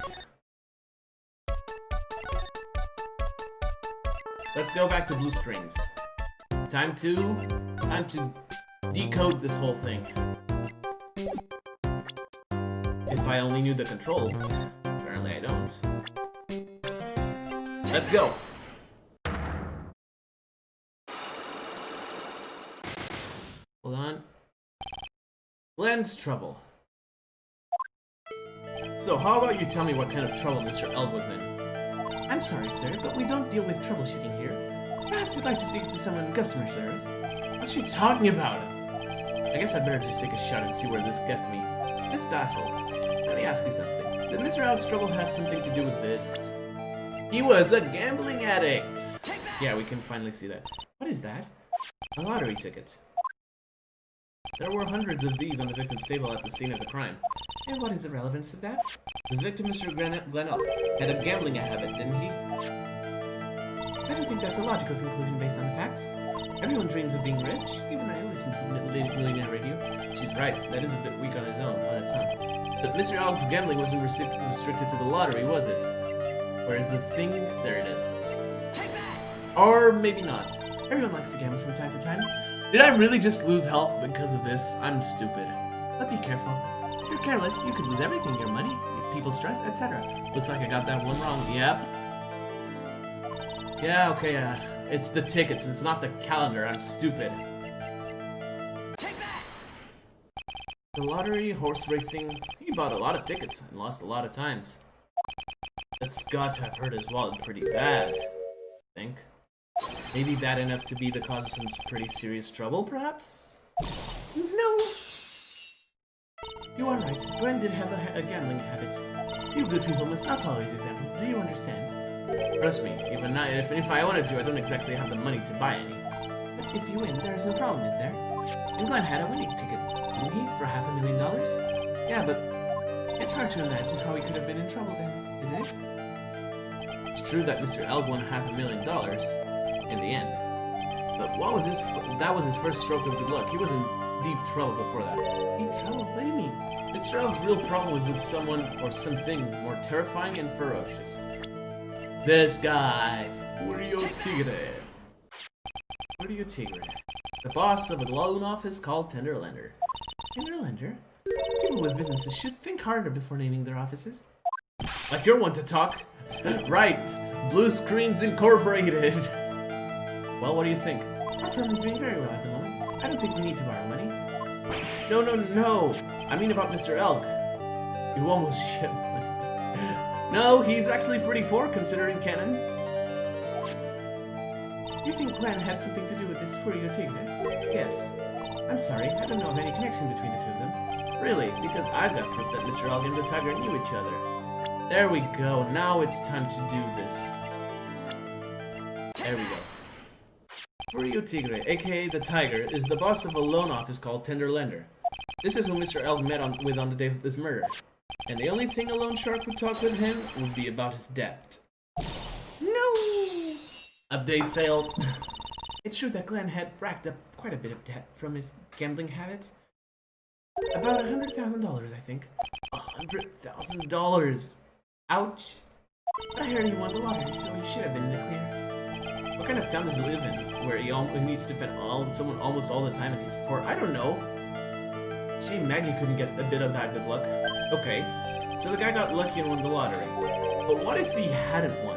Let's go back to blue screens. Time to decode this whole thing. If I only knew the controls. Apparently I don't. Let's go. Hold on. Glenn's trouble. So how about you tell me what kind of trouble Mr. L was in? I'm sorry, sir, but we don't deal with troubleshooting here. Perhaps you'd like to speak to someone in customer service. What's she talking about? I guess I'd better just take a shot and see where this gets me. Miss Bassel, let me ask you something. Did Mr. L's trouble have something to do with this? He was a gambling addict! Yeah, we can finally see that. What is that? A lottery ticket. There were hundreds of these on the victim's table at the scene of the crime. And what is the relevance of that? The victim, Mr. Glenelg, had a gambling habit, didn't he? I don't think that's a logical conclusion based on the facts. Everyone dreams of being rich. Even I listen to Millionaire Radio. She's right. That is a bit weak on its own. But Mr. Allen's gambling wasn't restricted to the lottery, was it? Whereas the thing, there it is. Or maybe not. Everyone likes to gamble from time to time. Did I really just lose health because of this? I'm stupid. But be careful. If you're careless, you could lose everything, your money, people's stress, etc. Looks like I got that one wrong. Yep. Yeah, okay, it's the tickets, it's not the calendar. I'm stupid. The lottery, horse racing, he bought a lot of tickets and lost a lot of times. That's got to have hurt his wallet pretty bad, I think. Maybe bad enough to be the cause of some pretty serious trouble, perhaps? No! You are right. Glenn did have a gambling habit. You good people must not follow his example. Do you understand? Trust me, even now, if I wanted to, I don't exactly have the money to buy any. But if you win, there is no problem, is there? And Glenn had a winning ticket, didn't he, for $500,000? Yeah, but it's hard to imagine how he could have been in trouble then, isn't it? It's true that Mr. Elg won $500,000 in the end. But that was his first stroke of good luck. He was in deep trouble before that. Deep trouble? What do you mean? Mr. Elg's real problem was with someone or something more terrifying and ferocious. This guy, Furio Tigre. Furio Tigre. The boss of a loan office called Tenderlender. Tenderlender? People with businesses should think harder before naming their offices. Like you're one to talk. Right. Blue Screens Incorporated. Well, what do you think? Our firm is doing very well at the moment. I don't think we need to borrow money. No. I mean about Mr. Elk. You almost shit. No, he's actually pretty poor considering canon. You think Glenn had something to do with this Furio Tigre? Yes. I'm sorry, I don't know of any connection between the two of them. Really? Because I've got proof that Mr. Elk and the Tiger knew each other. There we go. Now it's time to do this. There we go. Furio Tigre, aka the Tiger, is the boss of a loan office called Tenderlender. This is who Mr. Elk met with on the day of this murder. And the only thing a loan shark would talk with him would be about his debt. No! Update failed. It's true that Glenn had racked up quite a bit of debt from his gambling habit. About $100,000, I think. $100,000! Ouch! But I heard he won the lottery, so he should have been in the clear. What kind of town does he live in, where he needs to defend someone almost all the time and he's poor? I don't know. Shame Maggie couldn't get a bit of that good luck. Okay, so the guy got lucky and won the lottery. But what if he hadn't won?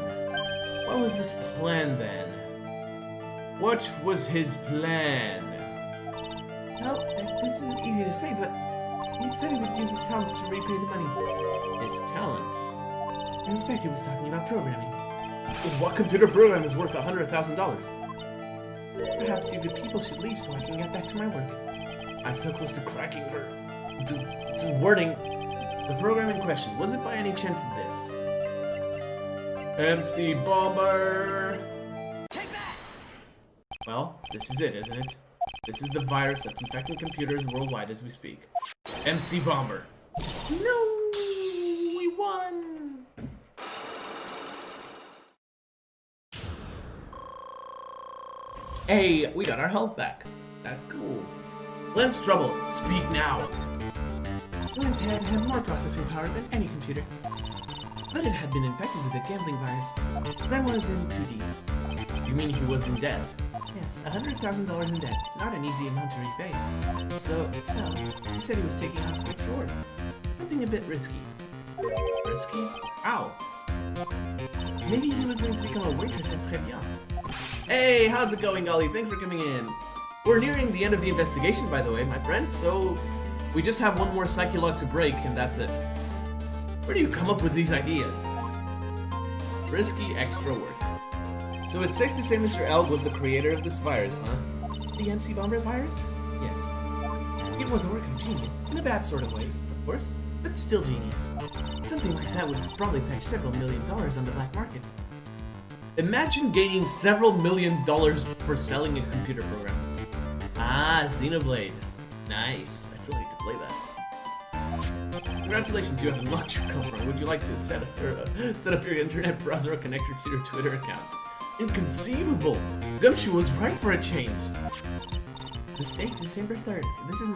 What was his plan then? What was his plan? Well, this isn't easy to say, but he said he would use his talents to repay the money. His talents? The inspector was talking about programming. What computer program is worth $100,000? Perhaps you good people should leave so I can get back to my work. I'm so close to cracking her. To wording. The program in question, was it by any chance this? MC Bomber! Take that! Well, this is it, isn't it? This is the virus that's infecting computers worldwide as we speak. MC Bomber! No! We won! Hey, we got our health back. That's cool. Glenn's troubles, speak now. Glenn's head had more processing power than any computer. But it had been infected with a gambling virus. Glenn was in too deep. You mean he was in debt? Yes, $100,000 in debt. Not an easy amount to repay. So, he said he was taking on some extra work. Something a bit risky. Risky? Ow. Maybe he was going to become a waitress at Tribulations. Hey, how's it going, Golly? Thanks for coming in. We're nearing the end of the investigation, by the way, my friend, so we just have one more psychologue to break, and that's it. Where do you come up with these ideas? Risky extra work. So it's safe to say Mr. Elg was the creator of this virus, huh? The MC Bomber virus? Yes. It was a work of genius, in a bad sort of way, of course, but still genius. Something like that would probably fetch several $1 million on the black market. Imagine gaining several $1 million for selling a computer program. Ah, Xenoblade. Nice. I still need to play that. Congratulations, you have unlocked your girlfriend. Would you like to set up your internet browser connector to your Twitter account? Inconceivable! Gumshoe was right for a change. This date, December 3rd.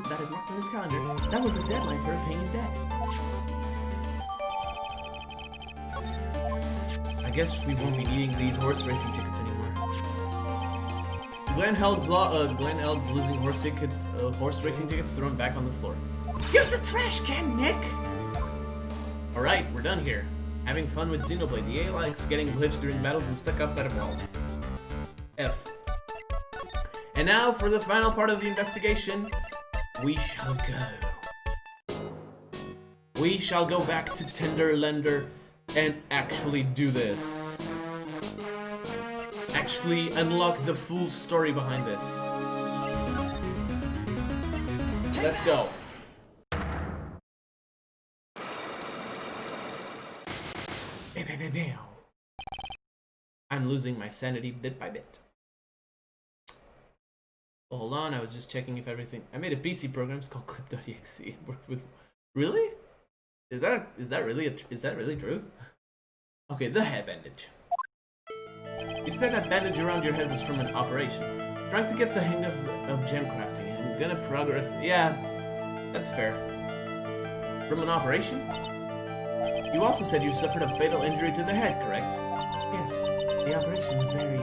That is marked on his calendar. That was his deadline for paying his debt. I guess we won't be needing these horse racing tickets anymore. Glenn Eld's losing horse racing tickets thrown back on the floor. Use the trash can, Nick! Alright, we're done here. Having fun with Xenoblade. The AI likes getting glitched during battles and stuck outside of walls. F. And now for the final part of the investigation. We shall go. We shall go back to Tenderlender and actually do this. Actually unlock the full story behind this. Let's go. I'm losing my sanity bit by bit. Oh, hold on, I was just checking if everything. I made a PC program. It's called Clip.exe. It worked with. Really? Is that really true? Okay, the head bandage. You said that bandage around your head was from an operation. Trying to get the hang of gem crafting and gonna progress. Yeah, that's fair. From an operation? You also said you suffered a fatal injury to the head, correct? Yes, the operation was very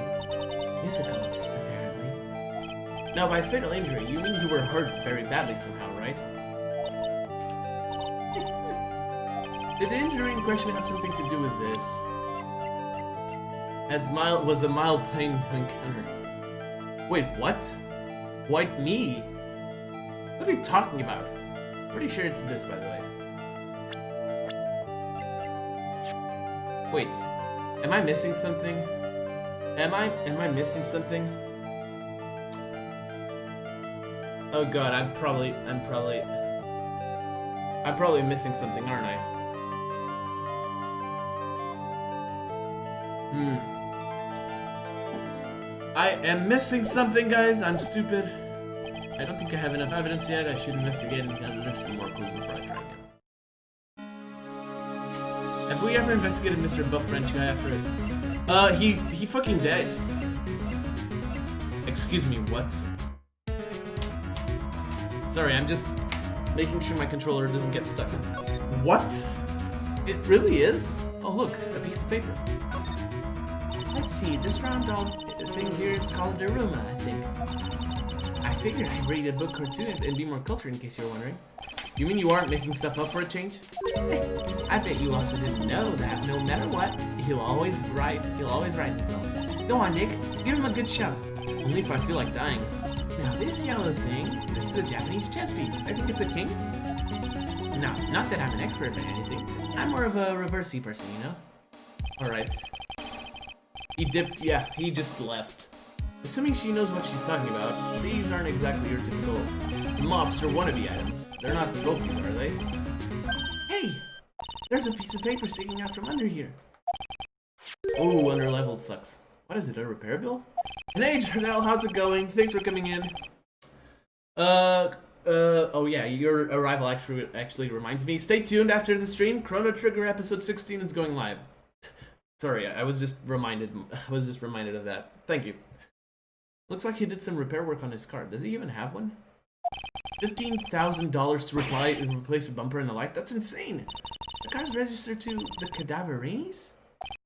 difficult, apparently. Now, by fatal injury, you mean you were hurt very badly somehow, right? Did the injury in question have something to do with this? Was a mild pain encounter. Wait, what? White me? What are you talking about? Pretty sure it's this, by the way. Wait, am I missing something? Am I missing something? Oh god, I'm probably missing something, aren't I? I am missing something, guys. I'm stupid. I don't think I have enough evidence yet. I should investigate and gather some more clues before I try again. Have we ever investigated Mr. Buff French guy after it? He fucking dead. Excuse me, what? Sorry, I'm just making sure my controller doesn't get stuck. What? It really is? Oh look, a piece of paper. Let's see, this round dog thing here is called Daruma, I think. I figured I'd read a book or two and be more cultured in case you're wondering. You mean you aren't making stuff up for a change? I bet you also didn't know that no matter what, he'll always write himself. Go on, Nick, give him a good shove. Only if I feel like dying. Now this yellow thing, this is a Japanese chess piece. I think it's a king. No, not that I'm an expert in anything. I'm more of a reversey person, you know? Alright. He dipped, yeah, he just left. Assuming she knows what she's talking about, these aren't exactly your typical mobster wannabe items. They're not trophies, are they? Hey! There's a piece of paper sticking out from under here. Oh, under-leveled sucks. What is it, a repair bill? Hey, Jardel, how's it going? Thanks for coming in. Oh yeah, your arrival actually reminds me. Stay tuned after the stream. Chrono Trigger episode 16 is going live. Sorry, I was just reminded of that. Thank you. Looks like he did some repair work on his car. Does he even have one? $15,000 to replace a bumper and a light? That's insane! The car's registered to the Cadaverines?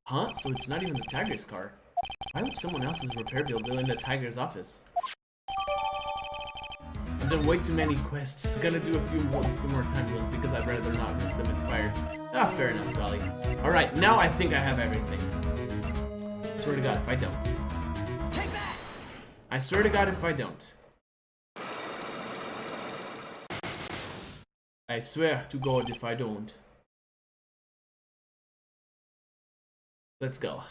Huh? So it's not even the Tiger's car. Why would someone else's repair bill go in the Tiger's office? I've done way too many quests. Gonna do a few more time bills because I'd rather not risk them expired. Ah, fair enough, Golly. Alright, now I think I have everything. I swear to God if I don't. Take that! I swear to God if I don't. I swear to God if I don't. Let's go.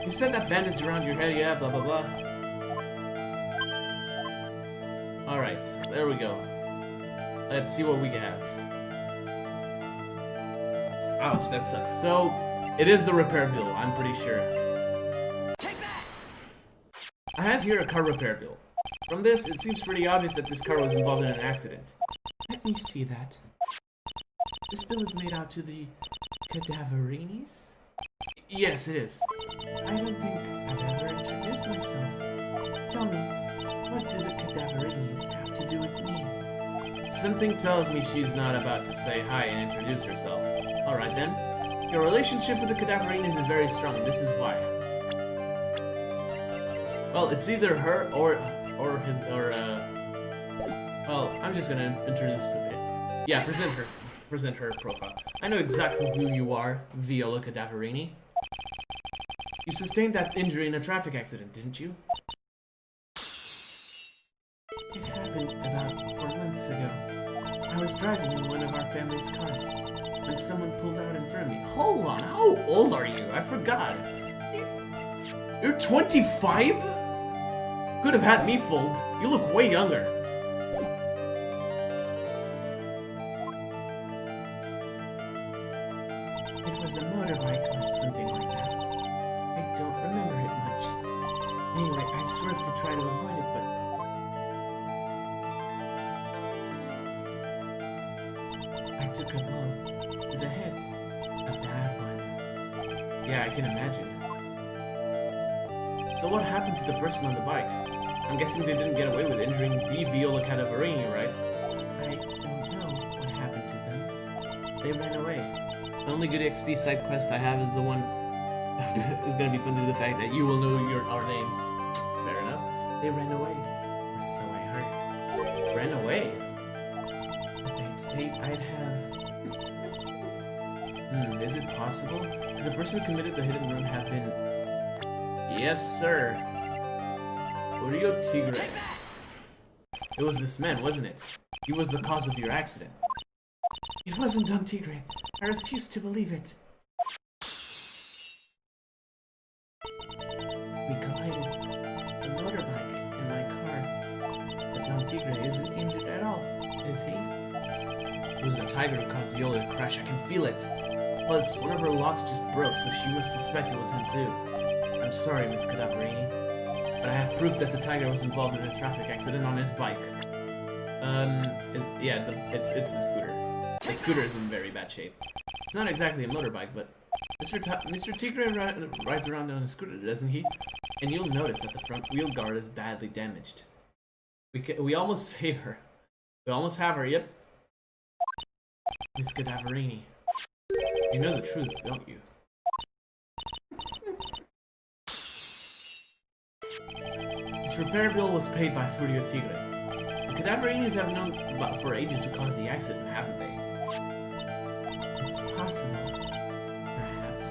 You said that bandage around your head, yeah, blah blah blah. Alright, there we go. Let's see what we have. Ouch, that sucks. So, it is the repair bill, I'm pretty sure. Take that! I have here a car repair bill. From this, it seems pretty obvious that this car was involved in an accident. Let me see that. This bill is made out to the cadaverinis? Yes, it is. I don't think I've ever introduced myself. Tell me, what do the cadaverinis have to do with me? Something tells me she's not about to say hi and introduce herself. Alright then. Your relationship with the cadaverinis is very strong, and this is why. Well, it's either her or his, well, I'm just gonna introduce it. Yeah, present her profile. I know exactly who you are, Viola Cadaverini. You sustained that injury in a traffic accident, didn't you? It happened about 4 months ago. I was driving in one of our family's cars when someone pulled out in front of me. Hold on, how old are you? I forgot. You're 25? Could have had me fooled. You look way younger. It was a motorbike or something like that. I don't remember it much. Anyway, I swerved to try to avoid it, but I took a blow to the head. A bad one. Yeah, I can imagine. So what happened to the person on the bike? I'm guessing they didn't get away with injuring the Viola Cadaverini, right? I don't know what happened to them. They ran away. The only good XP side quest I have is the one is gonna be fun due to the fact that you will know our names. Fair enough. They ran away. Or so I heard. Ran away? If they'd stayed, I'd have... Is it possible? Could the person who committed the hit and run have been... Yes, sir. Uriel Tigre. It was this man, wasn't it? He was the cause of your accident. It wasn't Don Tigre. I refuse to believe it. We collided. The motorbike and my car. But Don Tigre isn't injured at all, is he? It was the tiger who caused Viola to crash. I can feel it. Plus, one of her locks just broke, so she must suspect it was him too. I'm sorry, Miss Cadaverini, but I have proof that the tiger was involved in a traffic accident on his bike. It's the scooter. The scooter is in very bad shape. It's not exactly a motorbike, but Mr. Tigre rides around on a scooter, doesn't he? And you'll notice that the front wheel guard is badly damaged. We almost save her. We almost have her, yep. Miss Cadaverini. You know the truth, don't you? This repair bill was paid by Furio Tigre. The Cadaverinis have known about for ages who caused the accident, haven't they? It's possible. Perhaps.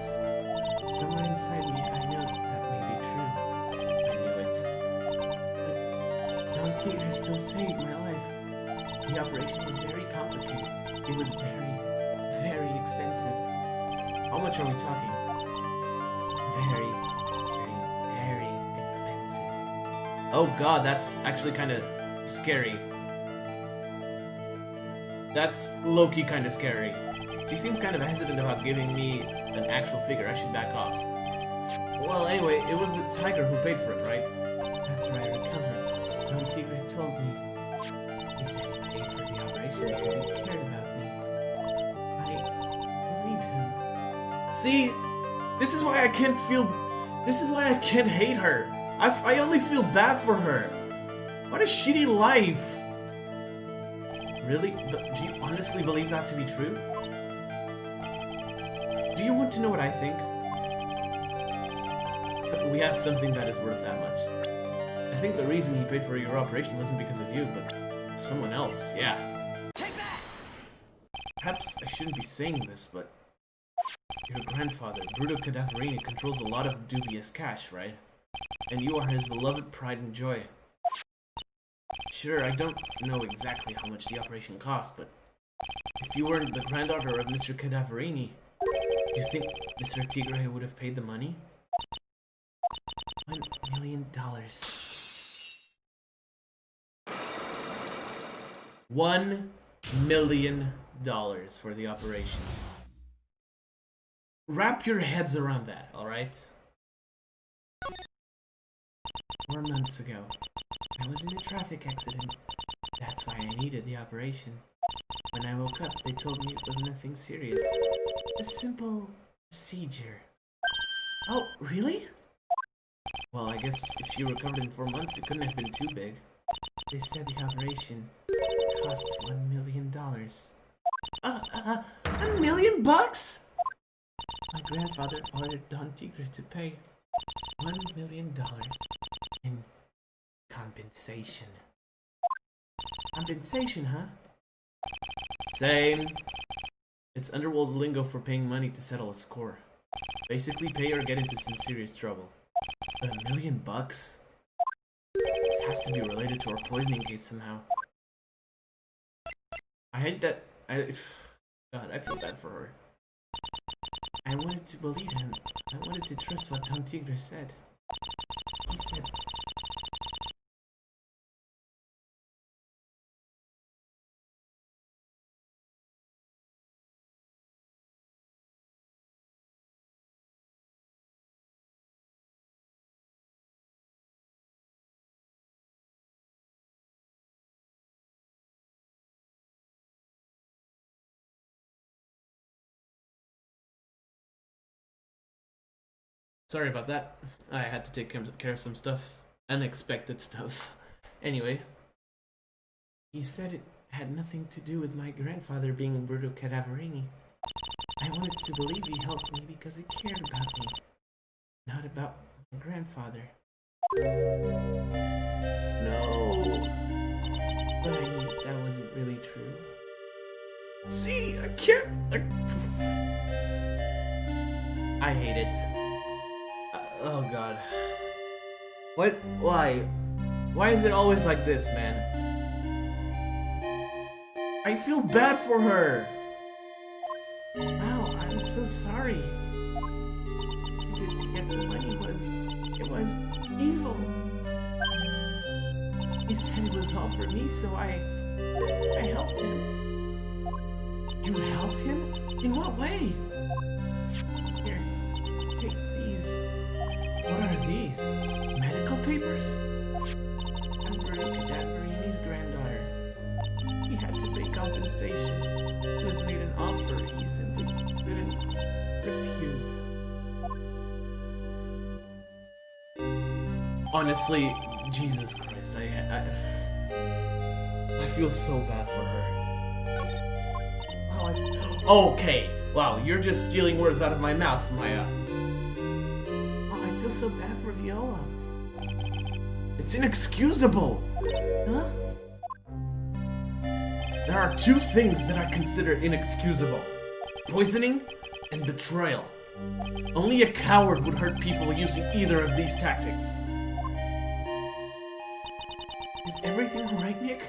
Somewhere inside me, I know that may be true. I knew it. But Don Tigre still saved my life. The operation was very complicated. It was very, very expensive. How much are we talking? Very, very expensive. Oh god, that's actually kind of scary. That's low-key kind of scary. She seems kind of hesitant about giving me an actual figure. I should back off. Well, anyway, it was the tiger who paid for it, right? After I recovered, Don Tigre told me. He said he paid for the operation because he cared about me. I believe him. See, this is why I can't hate her. I only feel bad for her. What a shitty life. Really? Do you honestly believe that to be true? Do you want to know what I think? We have something that is worth that much. I think the reason he paid for your operation wasn't because of you, but someone else, yeah. Perhaps I shouldn't be saying this, but your grandfather, Bruto Cadaverini, controls a lot of dubious cash, right? And you are his beloved pride and joy. Sure, I don't know exactly how much the operation cost, but if you weren't the granddaughter of Mr. Cadaverini, you think Mr. Tigre would have paid the money? $1 million. $1 million for the operation. Wrap your heads around that, alright? 4 months ago. I was in a traffic accident. That's why I needed the operation. When I woke up, they told me it was nothing serious. A simple procedure. Oh, really? Well, I guess if she recovered in 4 months, it couldn't have been too big. They said the operation cost $1 million. $1 million bucks? My grandfather ordered Don Tigre to pay $1 million in compensation. Compensation, huh? Same. It's underworld lingo for paying money to settle a score. Basically, pay or get into some serious trouble. But $1 million bucks? This has to be related to our poisoning case somehow. I hate that. God, I feel bad for her. I wanted to believe him. I wanted to trust what Don Tigre said. He said... Sorry about that. I had to take care of some stuff. Unexpected stuff. Anyway. He said it had nothing to do with my grandfather being Umberto Cadaverini. I wanted to believe he helped me because he cared about me, not about my grandfather. No. But I knew that wasn't really true. See, I can't. I hate it. Oh god. What? Why? Why is it always like this, man? I feel bad for her. Wow, I'm so sorry. What you did to get the money was evil. He said it was all for me, so I helped him. You helped him? In what way? Here, take these. What are these? Medical papers? Umberto Cadaverini's granddaughter. He had to pay compensation. He was made an offer he simply couldn't refuse. Honestly, Jesus Christ, I feel so bad for her. Wow, okay. Wow, you're just stealing words out of my mouth, Maya. Oh, I feel so bad for Viola. It's inexcusable. Huh? There are two things that I consider inexcusable. Poisoning and betrayal. Only a coward would hurt people using either of these tactics. Is everything alright, Nick?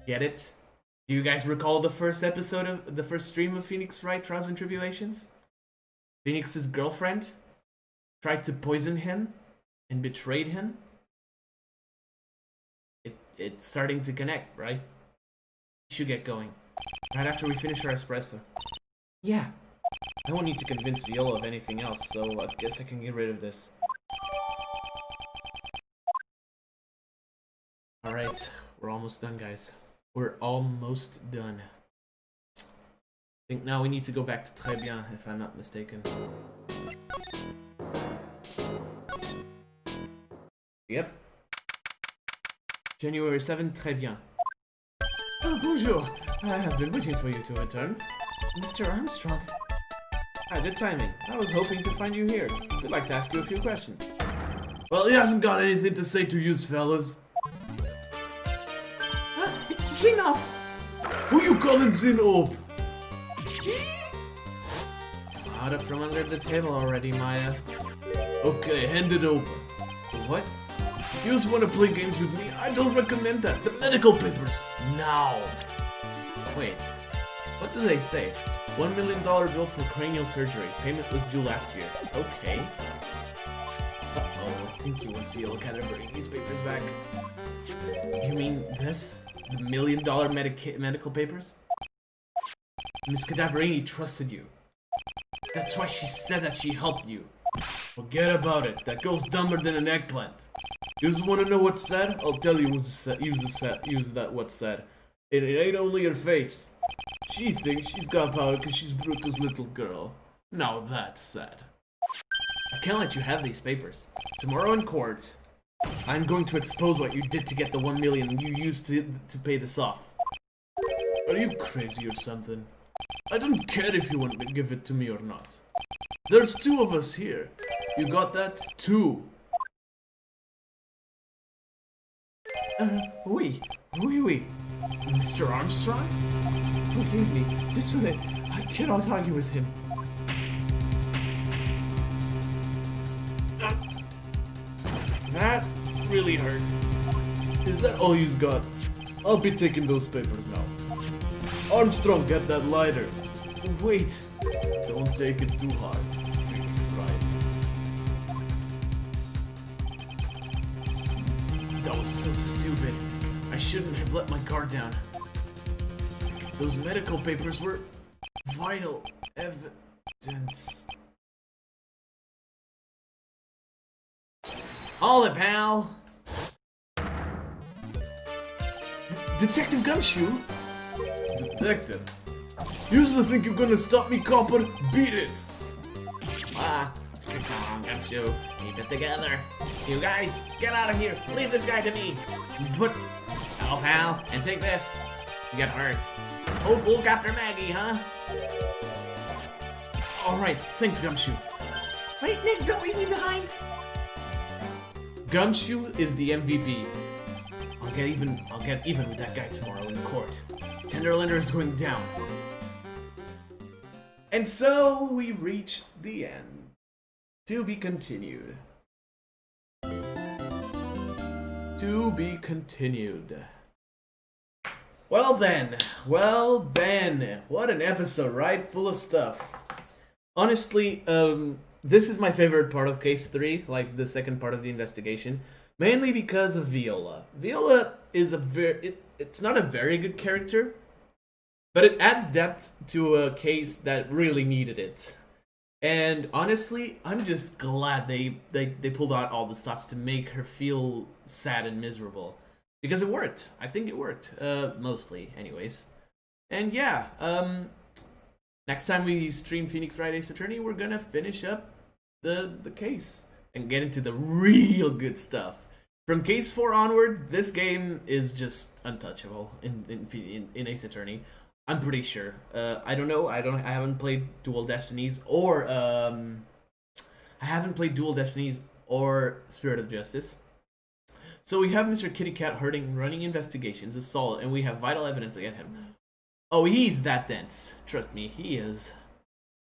Get it? Do you guys recall the first episode of the first stream of Phoenix Wright, Trials and Tribulations? Phoenix's girlfriend tried to poison him and betrayed him. It's starting to connect, right? We should get going. Right after we finish our espresso. Yeah. I won't need to convince Viola of anything else, so I guess I can get rid of this. Alright, we're almost done, guys. We're almost done. I think now we need to go back to Très Bien, if I'm not mistaken. Yep. January 7, Très Bien. Oh, bonjour. I have been waiting for you to return. Mr. Armstrong. Hi, good timing. I was hoping to find you here. I'd like to ask you a few questions. Well, he hasn't got anything to say to you, fellas. It's Zinov! Who you calling Zinov? Out of from under the table already, Maya. Okay, hand it over. What? You just want to play games with me? I don't recommend that. The medical papers, now. Wait, what do they say? $1 million bill for cranial surgery. Payment was due last year. Okay. Uh-oh, I think you want to look at it, bring these papers back. You mean this? The $1 million medical papers? Miss Cadaverini trusted you. That's why she said that she helped you. Forget about it. That girl's dumber than an eggplant. You just want to know what's said? I'll tell you what's said. Use that what's said. It ain't only her face. She thinks she's got power because she's Bruto's little girl. Now that's sad. I can't let you have these papers. Tomorrow in court, I'm going to expose what you did to get the 1 million you used to pay this off. Are you crazy or something? I don't care if you want to give it to me or not. There's 2 of us here. You got that? 2. Oui. Mr. Armstrong? Forgive me. This one, I cannot argue with him. That really hurt. Is that all you've got? I'll be taking those papers now. Armstrong, get that lighter. Wait. Don't take it too hard. Phoenix Wright. That was so stupid. I shouldn't have let my guard down. Those medical papers were vital evidence. Hold it, pal! Detective Gumshoe? Detective? You used to think you're gonna stop me, copper? Beat it! Come on, Gumshoe. Keep it together. You guys, get out of here. Leave this guy to me. But, hello, pal, and take this. You got hurt. Oh, look after Maggie, huh? Alright, thanks, Gumshoe. Wait, Nick, don't leave me behind. Gumshoe is the MVP. I'll get even with that guy tomorrow in court. Tenderlander is going down. And so we reached the end. To be continued. To be continued. Well then, what an episode, right? Full of stuff. Honestly, this is my favorite part of Case 3, like the second part of the investigation, mainly because of Viola. Viola is it's not a very good character, but it adds depth to a case that really needed it. And honestly, I'm just glad they pulled out all the stops to make her feel sad and miserable. Because it worked. I think it worked. Mostly, anyways. And yeah, next time we stream Phoenix Wright Ace Attorney, we're gonna finish up the case and get into the real good stuff. From Case 4 onward, this game is just untouchable in Ace Attorney. I'm pretty sure. I don't know. I haven't played Dual Destinies or Spirit of Justice. So we have Mr. Kitty Cat running investigations, assault, and we have vital evidence against him. Oh, he's that dense. Trust me, he is.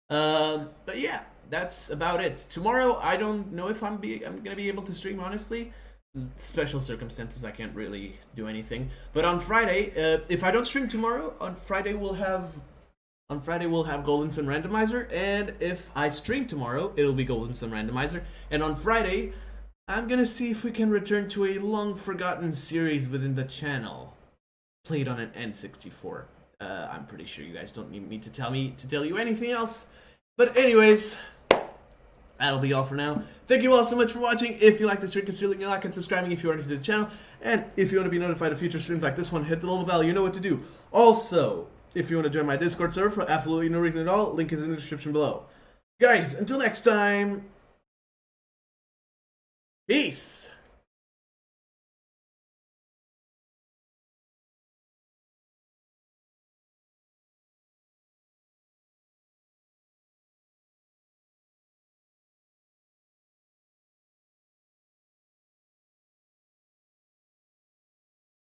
But yeah, that's about it. Tomorrow, I don't know if I'm gonna be able to stream, honestly. Special circumstances, I can't really do anything. But on Friday, if I don't stream tomorrow, on Friday we'll have Golden Sun Randomizer, and if I stream tomorrow, it'll be Golden Sun Randomizer, and on Friday, I'm gonna see if we can return to a long-forgotten series within the channel, played on an N64. I'm pretty sure you guys don't need me to tell you anything else. But anyways, that'll be all for now. Thank you all so much for watching. If you like this stream, consider leaving a like and subscribing if you are new to the channel. And if you want to be notified of future streams like this one, hit the little bell. You know what to do. Also, if you want to join my Discord server for absolutely no reason at all, link is in the description below. Guys, until next time, peace!